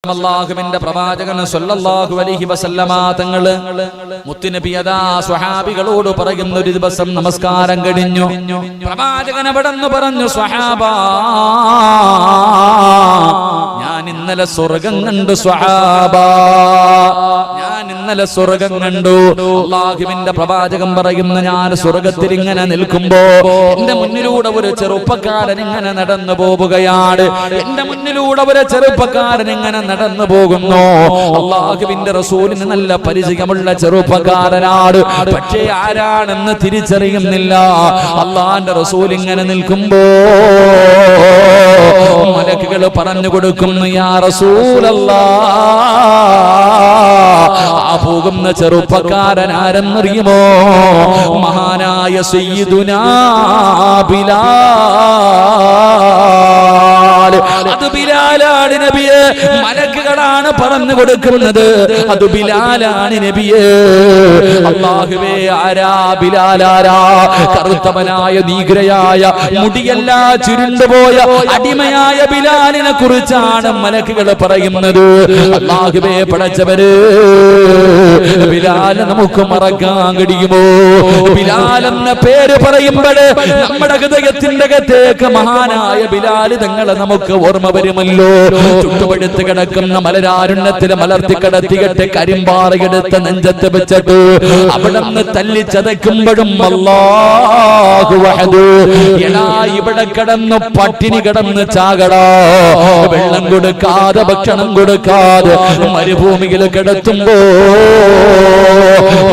അല്ലാഹുവിന്റെ പ്രവാചകൻ സല്ലല്ലാഹു അലൈഹി വസല്ലമ തങ്ങള് മുത്തുനബി അദാ സ്വഹാബികളോട് പറയുന്ന ഒരു ദിവസം നമസ്കാരം കഴിഞ്ഞു. പ്രവാചകൻ അവിടെന്ന് പറഞ്ഞു, സ്വഹാബാ, ഞാൻ ഇന്നലെ സ്വർഗ്ഗം കണ്ടു. സ്വഹാബാ, ഞാൻ ഇന്നലെ സ്വർഗ്ഗം കണ്ടു. അല്ലാഹുവിന്റെ പ്രവാചകൻ പറയുന്നു, ഞാൻ സ്വർഗ്ഗത്തിൽ ഇങ്ങനെ നിൽക്കുമ്പോ എന്റെ മുന്നിലൂടെ ഒരു ചെറുപ്പക്കാരൻ ഇങ്ങനെ നടന്നു പോവുകയാണ്. എന്റെ മുന്നിലൂടെ ഒരു ചെറുപ്പക്കാരൻ ഇങ്ങനെ നടന്നു പോകുന്നു. അല്ലാഹുവിന്റെ റസൂലിന് നല്ല പരിചയമുള്ള ചെറുപ്പക്കാരനാണ്. പക്ഷേ ആരാണെന്ന് തിരിച്ചറിയുന്നില്ല. അല്ലാഹുവിന്റെ റസൂൽ ഇങ്ങനെ നിൽക്കുമ്പോ മലക്കുകൾ പറഞ്ഞു കൊടുക്കുന്നു, യാ റസൂലല്ലാഹ്, ആ പോകുന്ന ചെറുപ്പക്കാരൻ ആരെന്നറിയുമോ? മഹാനായ സയ്യിദുനാ ബിലാൽ. അത് ബിലാലാണ് നബിയെ. മലക്കുകളാണ് പറഞ്ഞു കൊടുക്കുന്നത്, അത് ബിലാലാണ് നബിയെ. അല്ലാഹുവേ, ആരാ ബിലാലാരാ? കറുത്തവനായ നീഗ്രയായ മുടിയെല്ലാം ചുരുണ്ടുപോയ അടിമയായ ബിലാലിനെ കുറിച്ചാണ് മലക്കുകൾ പറയുന്നത്. അല്ലാഹുവേ, പടച്ചവര്, ബിലാൽ നമുക്ക് മറക്കാൻ കഴിയുമോ? ബിലാൽ എന്ന പേര് പറയുമ്പോൾ നമ്മുടെ ഹൃദയത്തിന്റെ അകത്തേക്ക് മഹാനായ ബിലാൽ തങ്ങളെ നമുക്ക് ഓർമ്മ വരുമല്ലോ. ചുട്ടുപഴുത്ത് കിടക്കുന്ന മലരാരുണ്യത്തിൽ മലർത്തി കിടത്തിയിട്ട് കരിമ്പാറയെടുത്ത് നെഞ്ചത്ത് വെച്ചിട്ട് അവിടെ നിന്ന് തല്ലി ചതയ്ക്കുമ്പോഴും അല്ലാഹു വഹദ്, എടാ ഇവിടെ കിടന്ന് പട്ടിണി കിടന്ന് ചാകടാ, വെള്ളം കൊടുക്കാതെ ഭക്ഷണം കൊടുക്കാതെ മരുഭൂമിയിൽ കിടത്തുമ്പോ,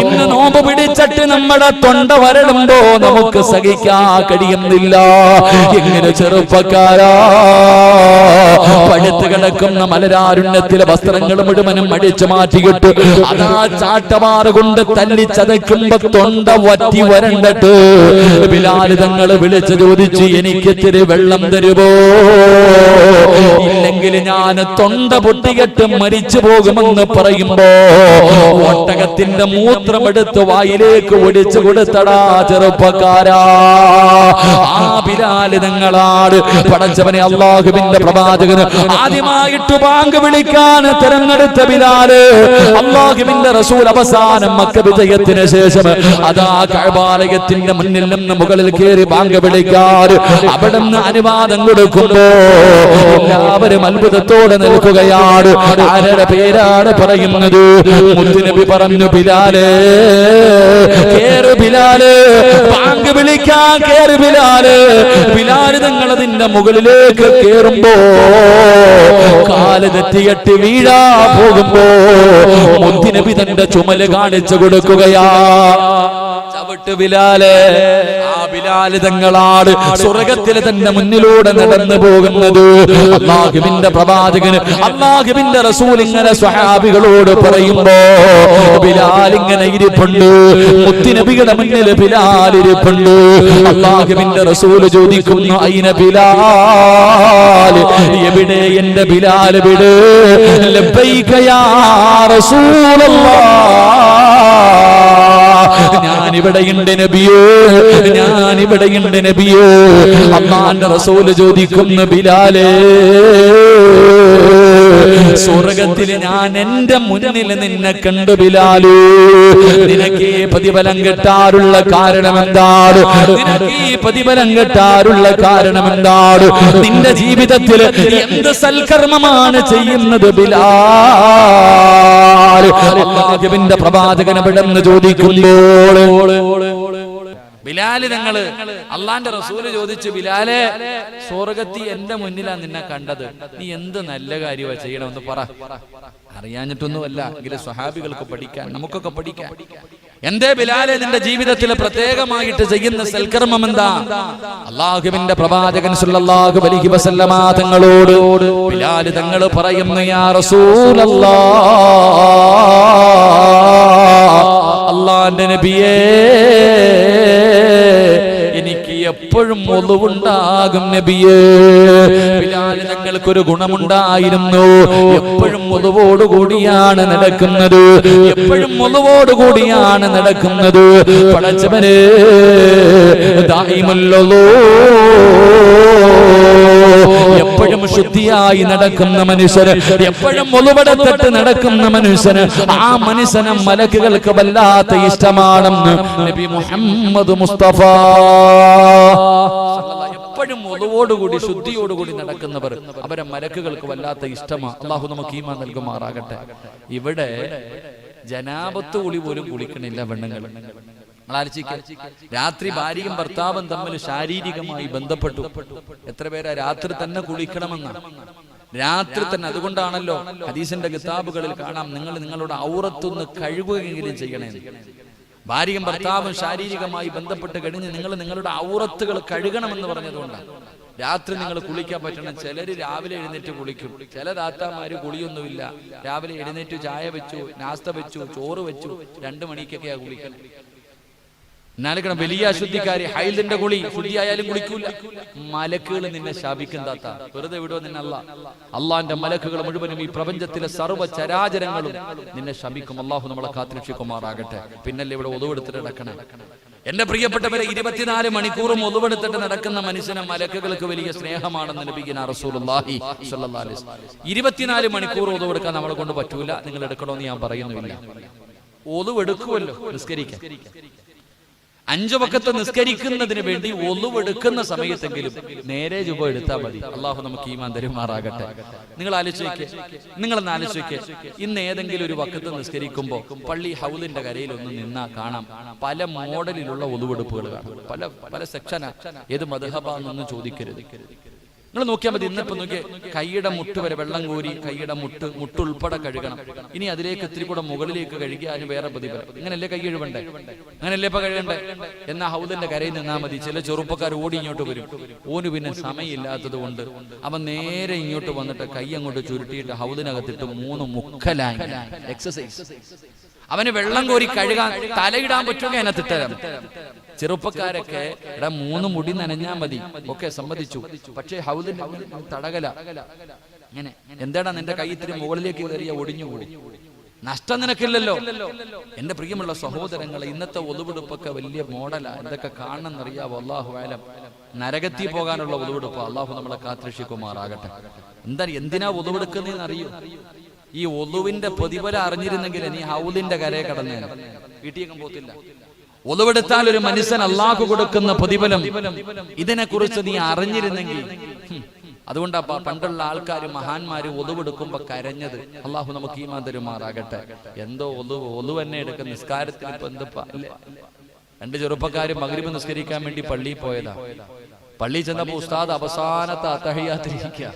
ഇന്ന് നോമ്പ് പിടിച്ചിട്ട് നമ്മുടെ തൊണ്ട വരളുമ്പോ നമുക്ക് സഹിക്കാൻ കഴിയുന്നില്ല. എങ്ങനെ ചെറുപ്പക്കാരാ, പഴുത്ത് കിടക്കുന്ന മലരാരുണ്യത്തിലെ വസ്ത്രങ്ങൾ മുഴുവനും അടിച്ചു മാറ്റിയിട്ട് അതാ ചാട്ടമാറ് കൊണ്ട് തല്ലി ചതയ്ക്കുമ്പോ തൊണ്ട വറ്റി വരണ്ടിട്ട് ബിലാൽ തങ്ങൾ വിളിച്ചു ചോദിച്ചു, എനിക്ക് ഇത്തിരി വെള്ളം തരുമോ? ഇല്ലെങ്കിൽ ഞാൻ തൊണ്ട പൊട്ടിയിട്ട് മരിച്ചു പോകുമെന്ന് പറയുമ്പോ ഒട്ടകത്തിന്റെ മൂത്രമെടുത്ത് വായിലേക്ക് ഒടിച്ചു കൊടുത്തടാ ചെറുപ്പക്കാരാ. ആ ബിലാൽ തങ്ങളാണ് പടച്ചവനെ അല്ലാഹുവിന്റെ പ്രവാചകന് ആദ്യമായിട്ട് ബാങ്ക് വിളിക്കാൻ തെരഞ്ഞെടുത്ത ബിലാല്. അല്ലാഹുവിന്റെ റസൂൽ അവസാനം മക്ക വിജയത്തിന് ശേഷം അതാ കഅബാലയത്തിന്റെ മുന്നിൽ നിന്ന് മുകളിൽ കയറി ബാങ്ക് വിളിക്കാൻ അവിടെ നിന്ന് അനുവാദം കൊടുക്കുമ്പോ എല്ലാവരും അത്ഭുതത്തോടെ നിൽക്കുകയാണ്. ആരുടെ പേരാണ് പറയുന്നത്? മുത്തുനബി പറഞ്ഞു, ബിലാലേ, കേറ് ബിലാല്, ബാങ്ക് വിളിക്കാൻ കേറ് ബിലാല്. ബിലാല് നിങ്ങൾ അതിന്റെ മുകളിലേക്ക് കേറുമ്പോ കാല് തെറ്റിയിട്ട് വീഴാ പോകുമ്പോ മുത്തുനബി തന്റെ ചുമല് കാണിച്ചു കൊടുക്കുകയാ. ചവിട്ട് ബിലാല്. ആ ബിലാല് തങ്ങളാണ് സ്വർഗ്ഗത്തിലെ തന്റെ മുന്നിലൂടെ നടന്നു പോകുന്നത്. അല്ലാഹുവിന്റെ പ്രവാചകന്, അല്ലാഹുവിന്റെ റസൂൽ ഇങ്ങനെ സ്വഹാബികളോട് പറയുമ്പോ ബിലാൽ ഇങ്ങനെ ഇരിപ്പുണ്ട്. മുത്തുനബിയുടെ മുന്നിൽ ബിലാൽ ഇരിപ്പുണ്ട്. അല്ലാഹുവിന്റെ റസൂൽ ചോദിക്കുന്നു, ഐന ബിലാൽ, എവിടെ എന്റെ ബിലാൽ? എവിടെ? ലബ്ബൈക യാ റസൂലല്ലാഹ്, ഞാനിവിടെയുണ്ട് നബിയേ, ഞാനിവിടെയുണ്ട് നബിയേ. അല്ലാഹുവിന്റെ റസൂൽ ചോദിക്കുന്നു, ബിലാലേ, സ്വർഗ്ഗത്തിൽ ഞാൻ എന്റെ മുന്നിൽ നിന്നെ കണ്ടു ബിലാലു, നിനക്ക് ഈ പ്രതിഫലം കിട്ടാറുള്ള കാരണം എന്താണ്? നിനക്ക് ഈ പ്രതിഫലം കിട്ടാറുള്ള കാരണം എന്താണ്? നിന്റെ ജീവിതത്തിൽ എന്ത് സൽക്കർമ്മമാണ് ചെയ്യുന്നത് ബിലാൽ? അല്ലാഹുവിന്റെ പ്രവാചകൻ എവിടെന്ന് ചോദിക്കുമ്പോൾ ബിലാല് തങ്ങള് അള്ളാന്റെ റസൂല് ചോദിച്ചു, ബിലാലെ, സ്വർഗ്ഗത്തിൽ എന്റെ മുന്നിലാ നിന്നെ കണ്ടത്, നീ എന്ത് നല്ല കാര്യമാണ് ചെയ്യണമെന്ന് പറ. അറിയാഞ്ഞിട്ടൊന്നുമല്ല, എങ്കിലും സ്വഹാബികൾക്ക് പഠിക്കാൻ, നമുക്കൊക്കെ പഠിക്കാൻ. എന്തേ ബിലാലെ നിന്റെ ജീവിതത്തിൽ പ്രത്യേകമായിട്ട് ചെയ്യുന്ന സൽക്കർമ്മം എന്താ? അല്ലാഹുവിന്റെ പ്രവാചകൻ സല്ലല്ലാഹു അലൈഹി വസല്ലമ തങ്ങളോട് ബിലാൽ തങ്ങൾ പറയുന്നു, യാ റസൂലല്ലാഹ്, അല്ലാഹുവിന്റെ നബിയേ, എനിക്ക് എപ്പോഴും ഒളിവുണ്ടാകും നബിയേ. ബിലാൽ തങ്ങൾക്കൊരു ഗുണമുണ്ടായിരുന്നു, എപ്പോഴും ഒളിവോടുകൂടിയാണ് നടക്കുന്നത്, എപ്പോഴും ഒളിവോടുകൂടിയാണ് നടക്കുന്നത്. പടച്ചവനെ, ദായിമുൽ ഒളൂ, എപ്പോഴും എപ്പോഴും ശുദ്ധിയായി നടക്കുന്ന മനുഷ്യന്, എപ്പോഴും ഒലുവെടുത്തിട്ട് നടക്കുന്ന മനുഷ്യന്, ആ മനുഷ്യനെ മലക്കുകൾക്ക് വല്ലാത്ത ഇഷ്ടമാണെന്ന് നബി മുഹമ്മദ് മുസ്തഫ. എപ്പോഴും ഒലുവോടുകൂടി ശുദ്ധിയോടുകൂടി നടക്കുന്നവർ, അവരെ മലക്കുകൾക്ക് വല്ലാത്ത ഇഷ്ടമാണ്. അള്ളാഹു നമുക്ക് ഈമാൻ നൽകുമാറാകട്ടെ. ഇവിടെ ജനാബത്ത് കുളി പോലും കുളിക്കണില്ല പെണ്ണുങ്ങൾ. രാത്രി ഭാര്യയും ഭർത്താവും തമ്മിൽ ശാരീരികമായി ബന്ധപ്പെട്ടു. എത്ര പേരാ രാത്രി തന്നെ കുളിക്കണമെന്നാണ്, രാത്രി തന്നെ. അതുകൊണ്ടാണല്ലോ ഹദീസിന്റെ കിതാബുകളിൽ കാണാം, നിങ്ങൾ നിങ്ങളുടെ ഔറത്തൊന്ന് കഴുകുകയെങ്കിലും ചെയ്യണേ. ഭാര്യയും ഭർത്താവും ശാരീരികമായി ബന്ധപ്പെട്ട് കഴിഞ്ഞ് നിങ്ങൾ നിങ്ങളുടെ ഔറത്തുകൾ കഴുകണമെന്ന് പറഞ്ഞതുകൊണ്ടാണ് രാത്രി നിങ്ങൾ കുളിക്കാൻ പറ്റണം. ചിലര് രാവിലെ എഴുന്നേറ്റ് കുളിക്കും, ചില താത്താമാര് കുളിയൊന്നുമില്ല, രാവിലെ എഴുന്നേറ്റ് ചായ വെച്ചു, നാസ്ത വെച്ചു, ചോറ് വെച്ചു, 2 മണിക്കൊക്കെയാ കുളിക്കണം. എന്നാലും വലിയ അശുദ്ധിക്കാരി, ഹൈലിന്റെ കുളി ശുദ്ധിയായാലും കുളിക്കൂല. മലക്കുകൾ നിന്നെ ശാപിക്കും താത്ത, വെറുതെ വിടോ നിന്നെ അള്ളാന്റെ മലക്കുകൾ മുഴുവനും ഈ പ്രപഞ്ചത്തിലെ സർവ്വ ചരാചരങ്ങളും നിന്നെ ശപിക്കും. അള്ളാഹു നമ്മളെ കാത്തുരക്ഷിക്കുമാറാകട്ടെ. പിന്നല്ലേ ഇവിടെ ഒതുവെടുത്തിട്ട് നടക്കണം. എന്റെ പ്രിയപ്പെട്ടവരെ, 24 മണിക്കൂറും ഒതുവെടുത്തിട്ട് നടക്കുന്ന മനുഷ്യനെ മലക്കുകൾക്ക് വലിയ സ്നേഹമാണെന്ന് നബിയുനാ റസൂലുള്ളാഹി സ്വല്ലല്ലാഹു അലൈഹി വസല്ലം. 24 മണിക്കൂർ ഒതുവെടുക്കാൻ നമ്മളെ കൊണ്ട് പറ്റൂല. നിങ്ങൾ എടുക്കണമെന്ന് ഞാൻ പറയുന്നില്ല. ഒതുവെടുക്കുമല്ലോ നിസ്കരിക്കാൻ. 5 വഖത്ത് നിസ്കരിക്കുന്നതിന് വേണ്ടി ഒളുവെടുക്കുന്ന സമയത്തെങ്കിലും നേരെ ജുബ എടുത്താൽ മതി. അള്ളാഹു നമുക്ക് ഈമാൻ തരുമാറാകട്ടെ. നിങ്ങൾ നിങ്ങളൊന്ന് ആലോചിക്കുക, ഇന്ന് ഏതെങ്കിലും ഒരു വഖത്ത് നിസ്കരിക്കുമ്പോൾ പള്ളി ഹൗലിന്റെ കരയിൽ ഒന്ന് നിന്നാ കാണാം പല മോഡലിലുള്ള ഒളുവെടുപ്പുകൾ കാണാം. പല സെക്ഷനാ, ഏത് മദ്ഹബാന്നൊന്നും ചോദിക്കരുത്. നിങ്ങൾ നോക്കിയാൽ മതി. ഇന്നിപ്പോ നോക്കിയ കൈയുടെ മുട്ട് വരെ വെള്ളം കോരി കൈയുടെ മുട്ടുൾപ്പെടെ കഴുകണം. ഇനി അതിലേക്ക് ഇത്തിരി കൂടെ മുകളിലേക്ക് കഴുകിയ അതിന് വേറെ പ്രതിഫലം. ഇങ്ങനല്ലേ കൈ കഴുകണ്ടേ? അങ്ങനല്ലേ ഇപ്പൊ കഴുകണ്ടേ? എന്നാ ഹൗദിന്റെ കരയിൽ നിന്നാ മതി. ചില ചെറുപ്പക്കാർ ഓടി ഇങ്ങോട്ട് വരും. ഓന് പിന്നെ സമയമില്ലാത്തത് കൊണ്ട് അവൻ നേരെ ഇങ്ങോട്ട് വന്നിട്ട് കൈ അങ്ങോട്ട് ചുരുട്ടിയിട്ട് ഹൗദിനകത്തിട്ട് 3 മുക്കലായി എക്സസൈസ്. അവന് വെള്ളം കോരി കഴുകാൻ തലയിടാൻ പറ്റുമെങ്കിൽ അതിനകത്തിട്ടരാം. ചെറുപ്പക്കാരൊക്കെ 3 മുടി നനഞ്ഞാ മതി, ഒക്കെ സമ്മതിച്ചു. പക്ഷേ ഹൗദിന്റെ തടകല ഇങ്ങനെ. എന്താടാ നിന്റെ കൈ ഇത്തിരി മുകളിലേക്ക് കയറിയ ഒടിഞ്ഞുകൂടി, നഷ്ടം നിനക്കില്ലല്ലോ. എന്റെ പ്രിയമുള്ള സഹോദരങ്ങളെ, ഇന്നത്തെ ഒതുവെടുപ്പൊക്കെ വലിയ മോഡലാ. എന്തൊക്കെ കാണണമെന്നറിയാവോ? അല്ലാഹു അലം. നരകത്തിൽ പോകാനുള്ള ഒതുവെടുപ്പ്. അള്ളാഹു നമ്മളെ കാത്തുരക്ഷിക്കുമാറാകട്ടെ. എന്തിനാ ഒതുവെടുക്കുന്നതെന്ന് അറിയൂ? ഈ ഒളുവിന്റെ പ്രതിഫലം അറിഞ്ഞിരുന്നെങ്കിൽ നീ ഹൗദിന്റെ കരയെ കടന്നേ, വീട്ടിലേക്കും പോത്തില്ല. ഒളുവെടുത്താൽ ഒരു മനുഷ്യൻ അള്ളാഹു കൊടുക്കുന്ന പ്രതിഫലം, ഇതിനെക്കുറിച്ച് നീ അറിഞ്ഞിരുന്നെങ്കിൽ. അതുകൊണ്ടാ പണ്ടുള്ള ആൾക്കാര് മഹാന്മാര് ഒളുവെടുക്കുമ്പോ കരഞ്ഞത്. അള്ളാഹു നമുക്ക് ഈമാൻ തരുമാറാകട്ടെ. എന്തോ ഒളുവ് തന്നെ എടുക്കുന്ന നിസ്കാരത്തിൽ ഇപ്പൊ എന്തപ്പാ അല്ലേ? 2 ചെറുപ്പക്കാര് മഗ്രിബ് നിസ്കരിക്കാൻ വേണ്ടി പള്ളിയിൽ പോയതാ. പള്ളി ചെന്നപ്പോ ഉസ്താദ് അവസാനത്തെ അത്തഹിയ്യാത്തിരിക്കുക.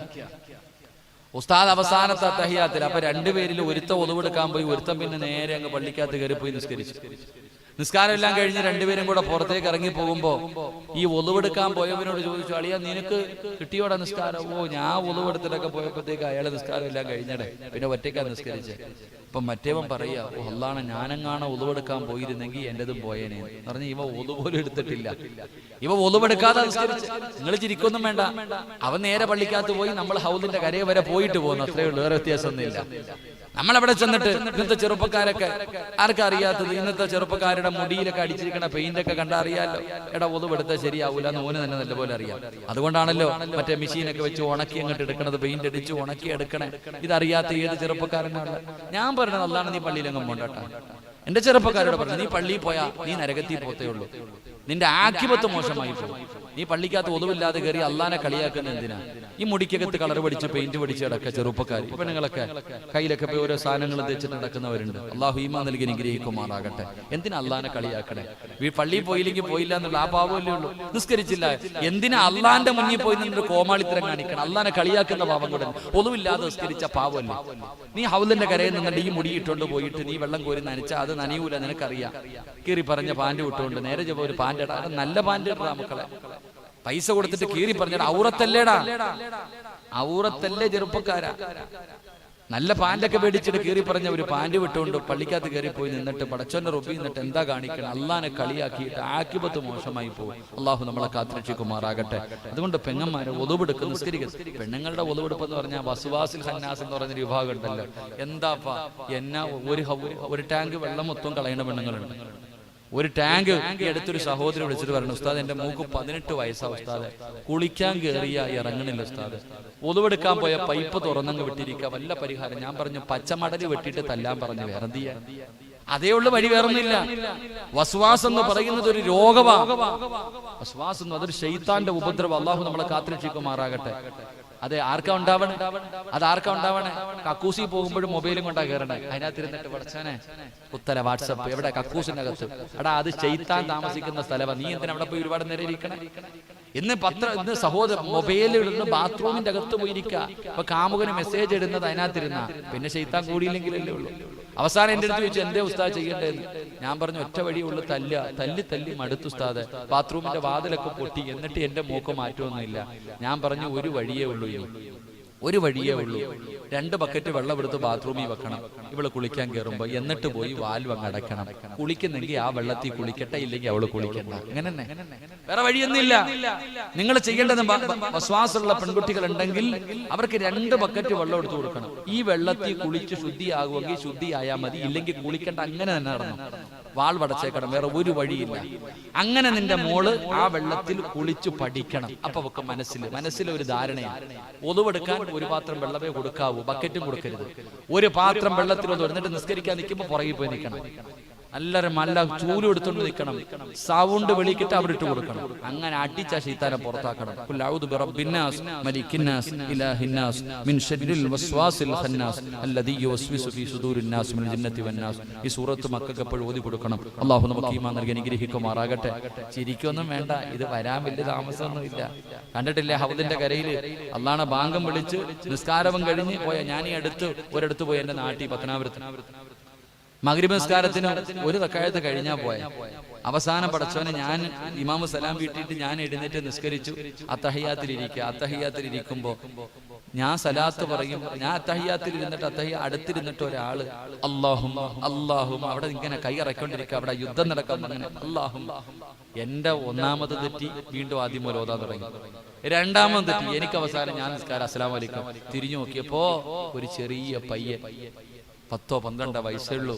ഉസ്താദ് അവസാനത്തെ അത്തഹിയ്യാത്തിൽ. അപ്പൊ 2 പേരിൽ ഒരുത്ത ഒളുവെടുക്കാൻ പോയി, ഒരുത്തൻ പിന്നെ നേരെ അങ്ങ് പള്ളിക്കകത്ത് കയറി പോയി നിസ്കരിച്ചു. നിസ്കാരം എല്ലാം കഴിഞ്ഞ് 2 പേരും കൂടെ പുറത്തേക്ക് ഇറങ്ങി പോകുമ്പോ ഈ ഒളുവെടുക്കാൻ പോയവനോട് ചോദിച്ചു, അളിയാ നിനക്ക് കിട്ടിയോടെ നിസ്കാരം? ഓ, ഞാൻ ഒളുവെടുത്തിട്ടൊക്കെ പോയപ്പോഴത്തേക്ക് അയാളെ നിസ്കാരം എല്ലാം കഴിഞ്ഞടേ, പിന്നെ ഒറ്റയ്ക്കാ നിസ്കരിച്ചേ. അപ്പൊ മറ്റേവൻ പറയാ, ഓ അള്ളാണ്, ഞാനെങ്ങാണ് ഒളുവെടുക്കാൻ പോയിരുന്നെങ്കിൽ എന്റേതും പോയേനെ പറഞ്ഞ് ഇവ ഒളുപോലും എടുത്തിട്ടില്ല. ഇവ ഒളുവെടുക്കാതെ നിസ്കരിച്ച്. നിങ്ങൾ ചിരിക്കൊന്നും വേണ്ട. അവൻ നേരെ പള്ളിക്കകത്ത് പോയി, നമ്മൾ ഹൗദിന്റെ കരയെ വരെ പോയിട്ട് പോകുന്നു, അത്രേ ഉള്ളൂ, വേറെ വ്യത്യാസമൊന്നുമില്ല. നമ്മളവിടെ ചെന്നിട്ട് ഇന്നത്തെ ചെറുപ്പക്കാരൊക്കെ ആർക്കാ അറിയാത്തത്? ഇന്നത്തെ ചെറുപ്പക്കാരുടെ മുടിയിലൊക്കെ അടിച്ചിരിക്കണ പെയിന്റൊക്കെ കണ്ടാ അറിയാലോ. എടാ ഒതുവെടുത്താൽ ശരിയാവൂല എന്ന് ഓന് തന്നെ നല്ലപോലെ അറിയാം. അതുകൊണ്ടാണല്ലോ മറ്റേ മെഷീനൊക്കെ വെച്ച് ഉണക്കി അങ്ങോട്ട് എടുക്കണത്, പെയിന്റ് അടിച്ച് ഉണക്കി എടുക്കണേ. ഇതറിയാത്ത ഏത് ചെറുപ്പക്കാരനാണ്? ഞാൻ പറഞ്ഞത് അതാണ്, നീ പള്ളിയിലെങ്ങും പോണ്ടാട്ടാ. എന്റെ ചെറുപ്പക്കാരോട് പറഞ്ഞു, നീ പള്ളിയിൽ പോയാ നീ നരകത്തിൽ പോത്തേ ഉള്ളൂ, നിന്റെ ആക്കിപത്ത് മോശമായി പോകും. നീ പള്ളിക്കകത്ത് ഒതുവില്ലാതെ കയറി അള്ളാനെ കളിയാക്കുന്ന എന്തിനാ? ഈ മുടിക്കകത്ത് കളർ പഠിച്ച് പെയിന്റ് പഠിച്ച് കിടക്കുക ചെറുപ്പക്കാർ. ഇപ്പൊ നിങ്ങളൊക്കെ കയ്യിലൊക്കെ പോയി ഓരോ സാധനങ്ങൾ തെച്ചിട്ട് നടക്കുന്നവരുണ്ട്. അള്ളാഹു ഈമാൻ നൽകി അനുഗ്രഹിക്കുമാറാകട്ടെ. എന്തിനാ അള്ളാനെ കളിയാക്കണേ? പള്ളിയിൽ പോയില്ലെങ്കിൽ പോയില്ല എന്നുള്ള ആ പാവമല്ലേ ഉള്ളൂ. നിസ്കരിച്ചില്ല, എന്തിനാ അള്ളാന്റെ മുന്നിൽ പോയി നിന്നൊരു കോമാളിത്തരം കാണിക്കണം? അള്ളാനെ കളിയാക്കുന്ന പാവം കൂടെ. ഒതുവില്ലാതെ നിസ്കരിച്ച പാവമല്ലേ നീ? ഹൗലിന്റെ കരയിൽ നിന്നിട്ട് ഈ മുടി ഇട്ടുകൊണ്ട് പോയിട്ട് നീ വെള്ളം കോരി നനച്ചാൽ അത് നനയൂല, നിനക്കറിയാം. കീറി പറഞ്ഞ പാൻറ് വിട്ടുകൊണ്ട് നേരെ ചെപ്പോ ഒരു പാൻറ് ഇടാ, നല്ല പാൻറ് ഇടാ മക്കളെ. പൈസ കൊടുത്തിട്ട് കീറി പറഞ്ഞ ഔറത്തല്ലേടാ, ഔറത്തല്ലേ ചെറുപ്പക്കാരാ? നല്ല പാൻറ്റൊക്കെ മേടിച്ചിട്ട് കീറി പറഞ്ഞ ഒരു പാൻറ് വിട്ടുകൊണ്ട് പള്ളിക്കകത്ത് കയറി പോയി നിന്നിട്ട് പടച്ചോന്റെ റുബി നിന്നിട്ട് എന്താ കാണിക്കണം? അള്ളാനെ കളിയാക്കിയിട്ട് ആക്കിബത്ത് മോശമായി പോകും. അള്ളാഹു നമ്മളെ കാത്തുരക്ഷിക്കുമാറാകട്ടെ. അതുകൊണ്ട് പെങ്ങന്മാരെ ഒതുവെടുക്ക് നിസ്കരിക്കുക. പെണ്ണുങ്ങളുടെ ഒതുവെടുപ്പ് എന്ന് പറഞ്ഞാൽ വസുവാസിൽ ഹന്നാസ് എന്ന് പറഞ്ഞൊരു വിഭാഗം ഉണ്ടല്ലോ. എന്താപ്പാ എന്നാ ഒരു ടാങ്ക് വെള്ളം മൊത്തം കളയുന്ന പെണ്ണുങ്ങളുണ്ട്. ഒരു ടാങ്ക് അടുത്തൊരു സഹോദരൻ വിളിച്ചിട്ട് പറഞ്ഞു, ഉസ്താദ് എന്റെ മൂക്ക് 18 വയസ്സാ ഉസ്താദ്, കുളിക്കാൻ കയറിയ ഇറങ്ങണില്ല ഉസ്താദ്, ഒതുവെടുക്കാൻ പോയ പൈപ്പ് തുറന്നങ്ങ് വിട്ടിരിക്കുക, വല്ല പരിഹാരം? ഞാൻ പറഞ്ഞു പച്ചമടല് വെട്ടിയിട്ട് തല്ലാൻ പറഞ്ഞു, വേറെന്ത് ചെയ്യാൻ? അതേ ഉള്ള വഴി, വേറൊന്നുമില്ല. വസ്വാസ് എന്ന് പറയുന്നത് ഒരു രോഗമാണ്. വസ്വാസ് എന്ന് അതൊരു ശൈത്താന്റെ ഉപദ്രവം. അള്ളാഹു നമ്മളെ കാത്തുരക്ഷിക്കുമാറാകട്ടെ. അതെ, ആർക്കാ ഉണ്ടാവണേ? അത് ആർക്കാ ഉണ്ടാവണേ? കക്കൂസി പോകുമ്പോഴും മൊബൈലും കൊണ്ടാ കയറണേ. അതിനകത്തിരുന്നിട്ട് പഠിച്ചാനെ ഉത്തര വാട്സപ്പ് എവിടെ? കക്കൂസിനകത്ത്. എടാ, അത് ശൈത്താൻ താമസിക്കുന്ന സ്ഥലമാണ്. നീ എന്തിനാ അവിടെ പോയി ഒരുപാട് നേരം ഇരിക്കണേ? ഇന്ന് സഹോദരൻ മൊബൈലിൽ ഇടുന്ന ബാത്റൂമിന്റെ അകത്ത് പോയിരിക്കുക. അപ്പൊ കാമുകന് മെസ്സേജ് ഇടുന്നത് അതിനകത്തിരുന്ന, പിന്നെ ശൈത്താൻ കൂടിയില്ലെങ്കിലല്ലേ ഉള്ളൂ. അവസാനം എന്റെ അടുത്ത് ചോദിച്ചു, എന്തേ ഉസ്താദ് ചെയ്യേണ്ടതെന്ന്. ഞാൻ പറഞ്ഞു, ഒറ്റ വഴിയുള്ളൂ, തല്ലി മടുത്തു ഉസ്താദ്. ബാത്റൂമിന്റെ വാതിലൊക്കെ പൊട്ടി, എന്നിട്ട് എന്റെ മൂക്ക് മാറ്റമൊന്നുമില്ല. ഞാൻ പറഞ്ഞു, ഒരു വഴിയേ ഉള്ളൂ, ഒരു വഴിയേ ഉള്ളൂ. 2 ബക്കറ്റ് വെള്ളം എടുത്ത് ബാത്റൂമിൽ വെക്കണം ഇവള് കുളിക്കാൻ കയറുമ്പോ, എന്നിട്ട് പോയി വാൽവ് അങ്ങ് അടയ്ക്കണം. കുളിക്കുന്നെങ്കിൽ ആ വെള്ളത്തിൽ കുളിക്കട്ടെ, ഇല്ലെങ്കിൽ അവള് കുളിക്കണ്ട. അങ്ങനെ തന്നെ, വേറെ വഴിയൊന്നുമില്ല. നിങ്ങൾ ചെയ്യേണ്ടത്, വിശ്വാസമുള്ള പെൺകുട്ടികൾ ഉണ്ടെങ്കിൽ അവർക്ക് 2 ബക്കറ്റ് വെള്ളം എടുത്തു കൊടുക്കണം. ഈ വെള്ളത്തിൽ കുളിച്ച് ശുദ്ധിയാകുമെങ്കിൽ ശുദ്ധിയായാൽ മതി, ഇല്ലെങ്കിൽ കുളിക്കണ്ട. അങ്ങനെ തന്നെ നടന്നു, വാൾവ് അടച്ചേക്കണം, വേറെ ഒരു വഴിയില്ല. അങ്ങനെ നിന്റെ മോള് ആ വെള്ളത്തിൽ കുളിച്ചു പഠിക്കണം. അപ്പൊ അവക്ക് മനസ്സിൽ ഒരു ധാരണയാണ്, ഒതുവെടുക്കാൻ ഒരു പാത്രം വെള്ളമേ കൊടുക്കാവൂ, ബക്കറ്റും കൊടുക്കരുത്. ഒരു പാത്രം വെള്ളത്തിൽ ഒന്ന് എന്നിട്ട് നിസ്കരിക്കാൻ നിൽക്കുമ്പോൾ പുറകിൽ പോയി നിൽക്കണം. എല്ലാവരും നല്ല ചൂലും എടുത്തോണ്ട് നിൽക്കണം. സൗണ്ട് വെളിക്കിട്ട് അവിടെ ഇട്ട് കൊടുക്കണം. അങ്ങനെ അടിച്ച ശൈത്താനെ പുറത്താക്കണം. ഈ സൂറത്ത് മക്കൾക്ക് എപ്പോഴും ഓതി കൊടുക്കണം. അള്ളാഹു നമുക്ക് ഈമാൻ നൽകി അനുഗ്രഹിക്കുമാറാകട്ടെ. ചിരിക്കൊന്നും വേണ്ട, ഇത് വരാൻ വലിയ താമസമൊന്നും ഇല്ല. കണ്ടിട്ടില്ലേ ഹൗദിന്റെ കരയിൽ അള്ളാഹുവിനെ ബാങ്കം വിളിച്ച് നിസ്കാരവും കഴിഞ്ഞ് പോയ ഞാൻ ഈ ഒരിടത്ത് പോയി, എന്റെ നാട്ടിൽ പത്തനാപുരത്ത് മഗ്രിബ് നിസ്കാരത്തിന് ഒരു റക്അത്ത് കഴിഞ്ഞാ പോയ. അവസാനം പടച്ചവനെ ഞാൻ ഇമാമു സലാം വീട്ടിട്ട് ഞാൻ എഴുന്നേറ്റ് നിസ്കരിച്ചു. അത്തഹിയാത്തിലിരിക്കുമ്പോ ഞാൻ സലാത്ത് പറയും. ഞാൻ അത്തഹിയാത്തിൽ ഇരുന്നിട്ട് അടുത്തിരുന്നിട്ട് ഒരാള് അല്ലാഹും അവിടെ ഇങ്ങനെ കൈ ഇറക്കൊണ്ടിരിക്കുക, അവിടെ യുദ്ധം നടക്കാൻ അങ്ങനെ അല്ലാഹും. എന്റെ ഒന്നാമത് തെറ്റി, വീണ്ടും ആദ്യം പോലെ ഓതാൻ തുടങ്ങി. രണ്ടാമത് തെറ്റി, എനിക്ക് അവസാനം ഞാൻ നിസ്കാരം അസ്സലാമു അലൈക്കും തിരിഞ്ഞു നോക്കിയപ്പോ ഒരു ചെറിയ പയ്യൻ 10-12 വയസ്സുള്ളൂ.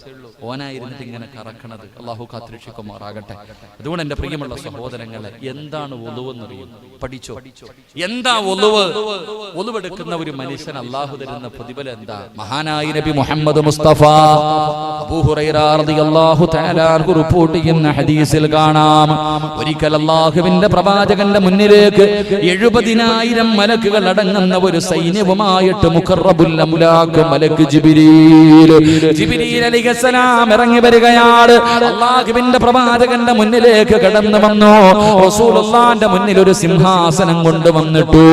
ഓനായിരുന്നിട്ട് ഇങ്ങനെ കറക്കണത്. അള്ളാഹു കാത്തുരക്ഷിക്കുമാറാകട്ടെ. അതുകൊണ്ട് എന്റെ പ്രിയമുള്ള സഹോദരങ്ങളെ, എന്താണ് ഒളുവെന്നറിയും, പഠിച്ചോ. എന്താ ഒളുവ്? ഒളുവെടുക്കുന്ന ഒരു മനുഷ്യൻ അള്ളാഹു തരുന്ന പ്രതിഫലം എന്താ? മഹാനായ നബി മുഹമ്മദ് മുസ്തഫ അബൂ ഹുറൈറ റളിയല്ലാഹു തആല അൻഹു റിപ്പോർട്ട് ചെയ്യുന്ന ഹദീസിൽ കാണാം, ഒരിക്കൽ അള്ളാഹുവിന്റെ പ്രവാചകന്റെ മുന്നിലേക്ക് 70,000 മലക്കുകൾ അടങ്ങുന്ന ഒരു സൈന്യവുമായിട്ട് മുഖറബുൽ അംലാഖ് മലക്ക് ജിബ്രീൽ അലൈഹിസ്സലാം ഇറങ്ങി വരികയാണ്. അല്ലാഹുവിന്റെ പ്രവാചകന്റെ മുന്നിലേക്ക് കടന്നു വന്നു. റസൂലുള്ളാഹിന്റെ മുന്നിൽ ഒരു സിംഹാസനം കൊണ്ടുവന്നിട്ടു.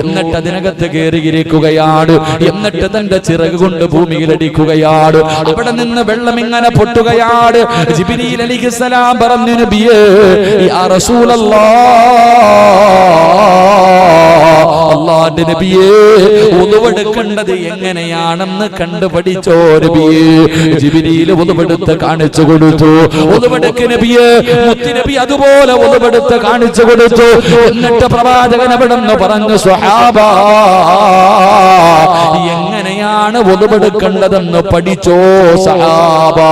എന്നിട്ട് അതിനകത്ത് കയറിയിരിക്കുകയാണ്. എന്നിട്ട് തന്റെ ചിറക് കൊണ്ട് ഭൂമിയിൽ അടിക്കുകയാണ്. അവിടെ നിന്ന് വെള്ളം ഇങ്ങനെ പൊട്ടുകയാണ്. ജിബ്രീൽ അലൈഹിസ്സലാം പറഞ്ഞു, നബിയേ യാ റസൂലല്ലാഹ്, അല്ലാഹുവിന്റെ നബിയേ, ഉളുവെടുക്കേണ്ടത് എങ്ങനെയാണെന്ന് കണ്ടുപഠിച്ചോ നബിയേ. ജിബ്രീൽ ഉളുവെടുത്ത് കാണിച്ചു കൊടുത്തു. ഉളുവെടുക്ക് നബിയേ. മുത്തുനബി അതുപോലെ ഉളുവെടുത്ത് കാണിച്ചു കൊടുത്തു. എന്നിട്ട് പ്രവാചകൻ അവിടുന്ന് പറഞ്ഞു, സ്വഹാബാ, എങ്ങനെയാണ് ഉളുവെടുക്കേണ്ടതെന്ന് പഠിച്ചോ സഹാബാ.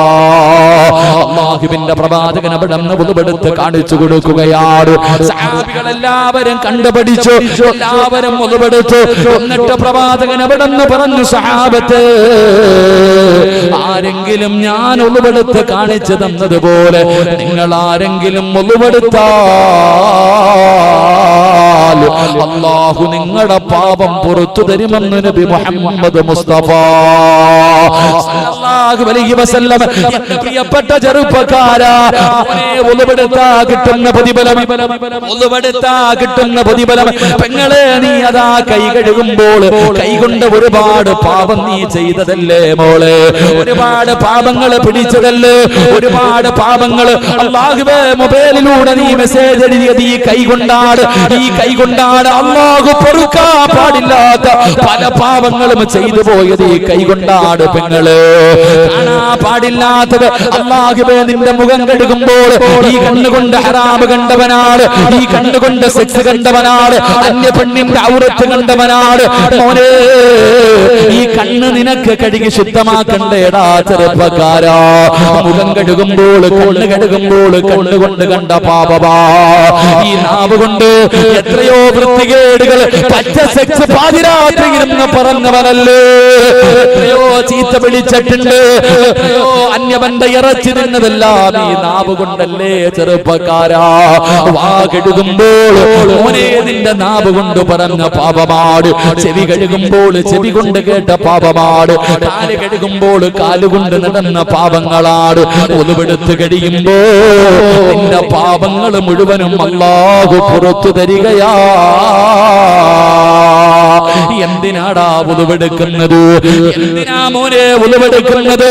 അല്ലാഹുവിന്റെ പ്രവാചകൻ അവിടുന്ന് ഉളുവെടുത്ത് കാണിച്ചു കൊടുക്കുകയാണ്. സഹാബികൾ എല്ലാവരും കണ്ടുപഠിച്ചു, എല്ലാവരും ഉളുവെടുത്തു. എന്നിട്ട് പ്രവാചകൻ അവിടുന്ന് പറഞ്ഞു, സഹാബത്ത്, ആരെങ്കിലും ഞാൻ ഉളുവെടുത്ത് കാണിച്ചു തന്നതുപോലെ നിങ്ങൾ ആരെങ്കിലും ഉളുവെടുത്താൽ അല്ലാഹു നിങ്ങളുടെ പാപം പുറത്തു തരുമെന്ന് നബി മുഹമ്മദ് മുസ്തഫ സല്ലല്ലാഹു അലൈഹി വസല്ലം. എന്റെ പ്രിയപ്പെട്ട ചെറുപ്പക്കാരാ, ഉളുവെടുത്താ കിട്ടുന്ന പ്രതിഫലം, ഉളുവെടുത്താ കിട്ടുന്ന പ്രതിഫലം. പെങ്ങളെ, നീ അതാ കൈ കഴുകുമ്പോൾ കൈകൊണ്ട് ഒരുപാട് പാപം നീ ചെയ്തതല്ലേ മോളെ? ഒരുപാട് പാപങ്ങൾ പിടിച്ചതല്ലേ? ഒരുപാട് പാപങ്ങൾ അല്ലാഹുവേ മൊബൈലിലൂടെ നീ മെസ്സേജ് എഴുതിയത് ഈ കൈ കൊണ്ടാണ്. ഈ കൈ കൊണ്ടാണ്. അല്ലാഹു പൊറുക്കാൻ പാടില്ലാത്ത പല പാപങ്ങളും ചെയ്തു പോയത് ഈ കൈ കൊണ്ടാണ് പെങ്ങള്. കാണാ പാടില്ലാത്തത് അല്ലാഹുവേ നിന്റെ മുഖം കഴുകുമ്പോൾ ഈ കണ്ണുകൊണ്ട് ഹറാമ് കണ്ടവനാണ്, ഈ കണ്ണുകൊണ്ട് സെക്സ് കണ്ടവനാണ്, അന്യ പെണ്ണിന്റെ ഔറത്ത് കണ്ടവനാണ്. മോനെ ഈ കണ്ണ് നിനക്ക് കഴുകി ശുദ്ധമാക്കണ്ടേടാ ചെറുപ്പക്കാരാ. മുഖം കഴുകുമ്പോൾ കണ്ണ് കഴുകുമ്പോൾ കണ്ണുകൊണ്ട് കണ്ട പാപമാ. ഈ നാവ് കൊണ്ട് എത്രയോ വൃത്തികേടുകൾ പച്ച സെക്സ് പാതിരാത്രി ഇരുന്ന് പറഞ്ഞവനല്ലേ, എത്രയോ ചീത്ത വിളിച്ചിട്ടുണ്ട്, എത്രയോ അന്യവന്റെ ഇറച്ചി നിന്നതെല്ലാം ഈ നാവ് കൊണ്ടല്ലേ ചെറുപ്പക്കാരാ. വാ കഴുകുമ്പോൾ മോനെ നിന്റെ നാവ് കൊണ്ട് പറഞ്ഞ പാപമാട്, ചെവി കഴുകുമ്പോൾ ചെവി കൊണ്ട് കേട്ട പാപമാട്, കാല് കഴുകുമ്പോൾ കാലുകൊണ്ട് നടന്ന പാപങ്ങളാട്. ഒലുവെടുത്ത് കഴിയുമ്പോ നിന്റെ പാപങ്ങൾ മുഴുവനും അല്ലാഹു പുറത്തു തരികയാ. എന്തിനാടാ ഉളുവെടുക്കുന്നത്? എന്തിനാ മോനെ ഉളുവെടുക്കുന്നത്?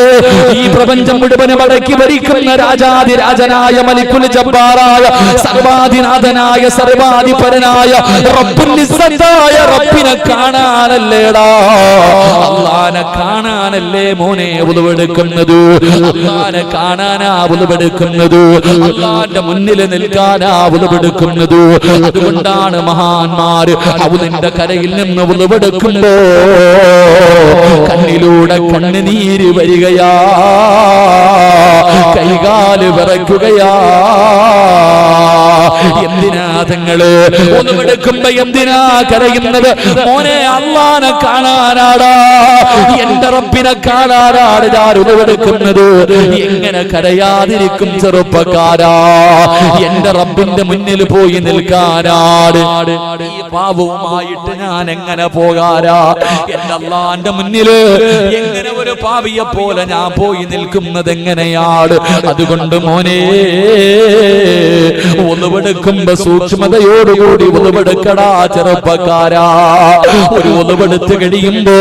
ഈ പ്രപഞ്ചം മുഴുവനും അടക്കി ഭരിക്കുന്ന രാജാതിരാജനായ മലിക്കുൽ ജബ്ബാറായ സർവാധിനാഥനായ സർവാധിപരനായ റബ്ബുൽ ഇസ്സത്തായ റബ്ബിനെ കാണാനല്ലേടാ, അല്ലാഹനെ കാണാനല്ലേ മോനെ ഉളുവെടുക്കുന്നത്? അല്ലാഹനെ കാണാനാ ഉളുവെടുക്കുന്നത്, അല്ലാഹന്റെ മുന്നിൽ നിൽക്കാനാ ഉളുവെടുക്കുന്നത്. അതുകൊണ്ടാണ് മഹാന്മാര് ഹൗദിന്റെ കരയിൽ നിന്ന് ഉളുവെടുക്കുമ്പോ കണ്ണിലൂടെ കണ്ണുനീര് വരികയാ, കൈകാല് വിറയ്ക്കുകയാ. എന്തിനാ തങ്ങള് ഉളുവെടുക്കുമ്പോ എന്തിനാ കരയുന്നത്? മോനെ അല്ലാഹനെ കാണാനാടാ, എന്റെ റബ്ബിനെ കാണാനാണ് ഞാൻ ഉളുവെടുക്കുന്നത്. എങ്ങനെ കരയാതിരിക്കും ചെറുപ്പക്കാരാ? എന്റെ റബ്ബിന്റെ മുന്നിൽ പോയി നിൽക്കാനാട് ഈ പാപവുമായിട്ട് ഞാൻ എങ്ങനെ പോകാരാ? എന്റെ അല്ലാഹന്റെ മുന്നില് എങ്ങനെ ഒരു പാപിയെ പോലെ ഞാൻ പോയി നിൽക്കുന്നത് എങ്ങനെയാണ്? അതുകൊണ്ട് മോനെ ഉളുവെടുക്കുമ്പോ സൂക്ഷ്മതയോടുകൂടി ഉളുവെടുക്കടാ ചെറുപ്പക്കാരാ. ഒരു ഉളുവെടുത്ത് കഴിയുമ്പോ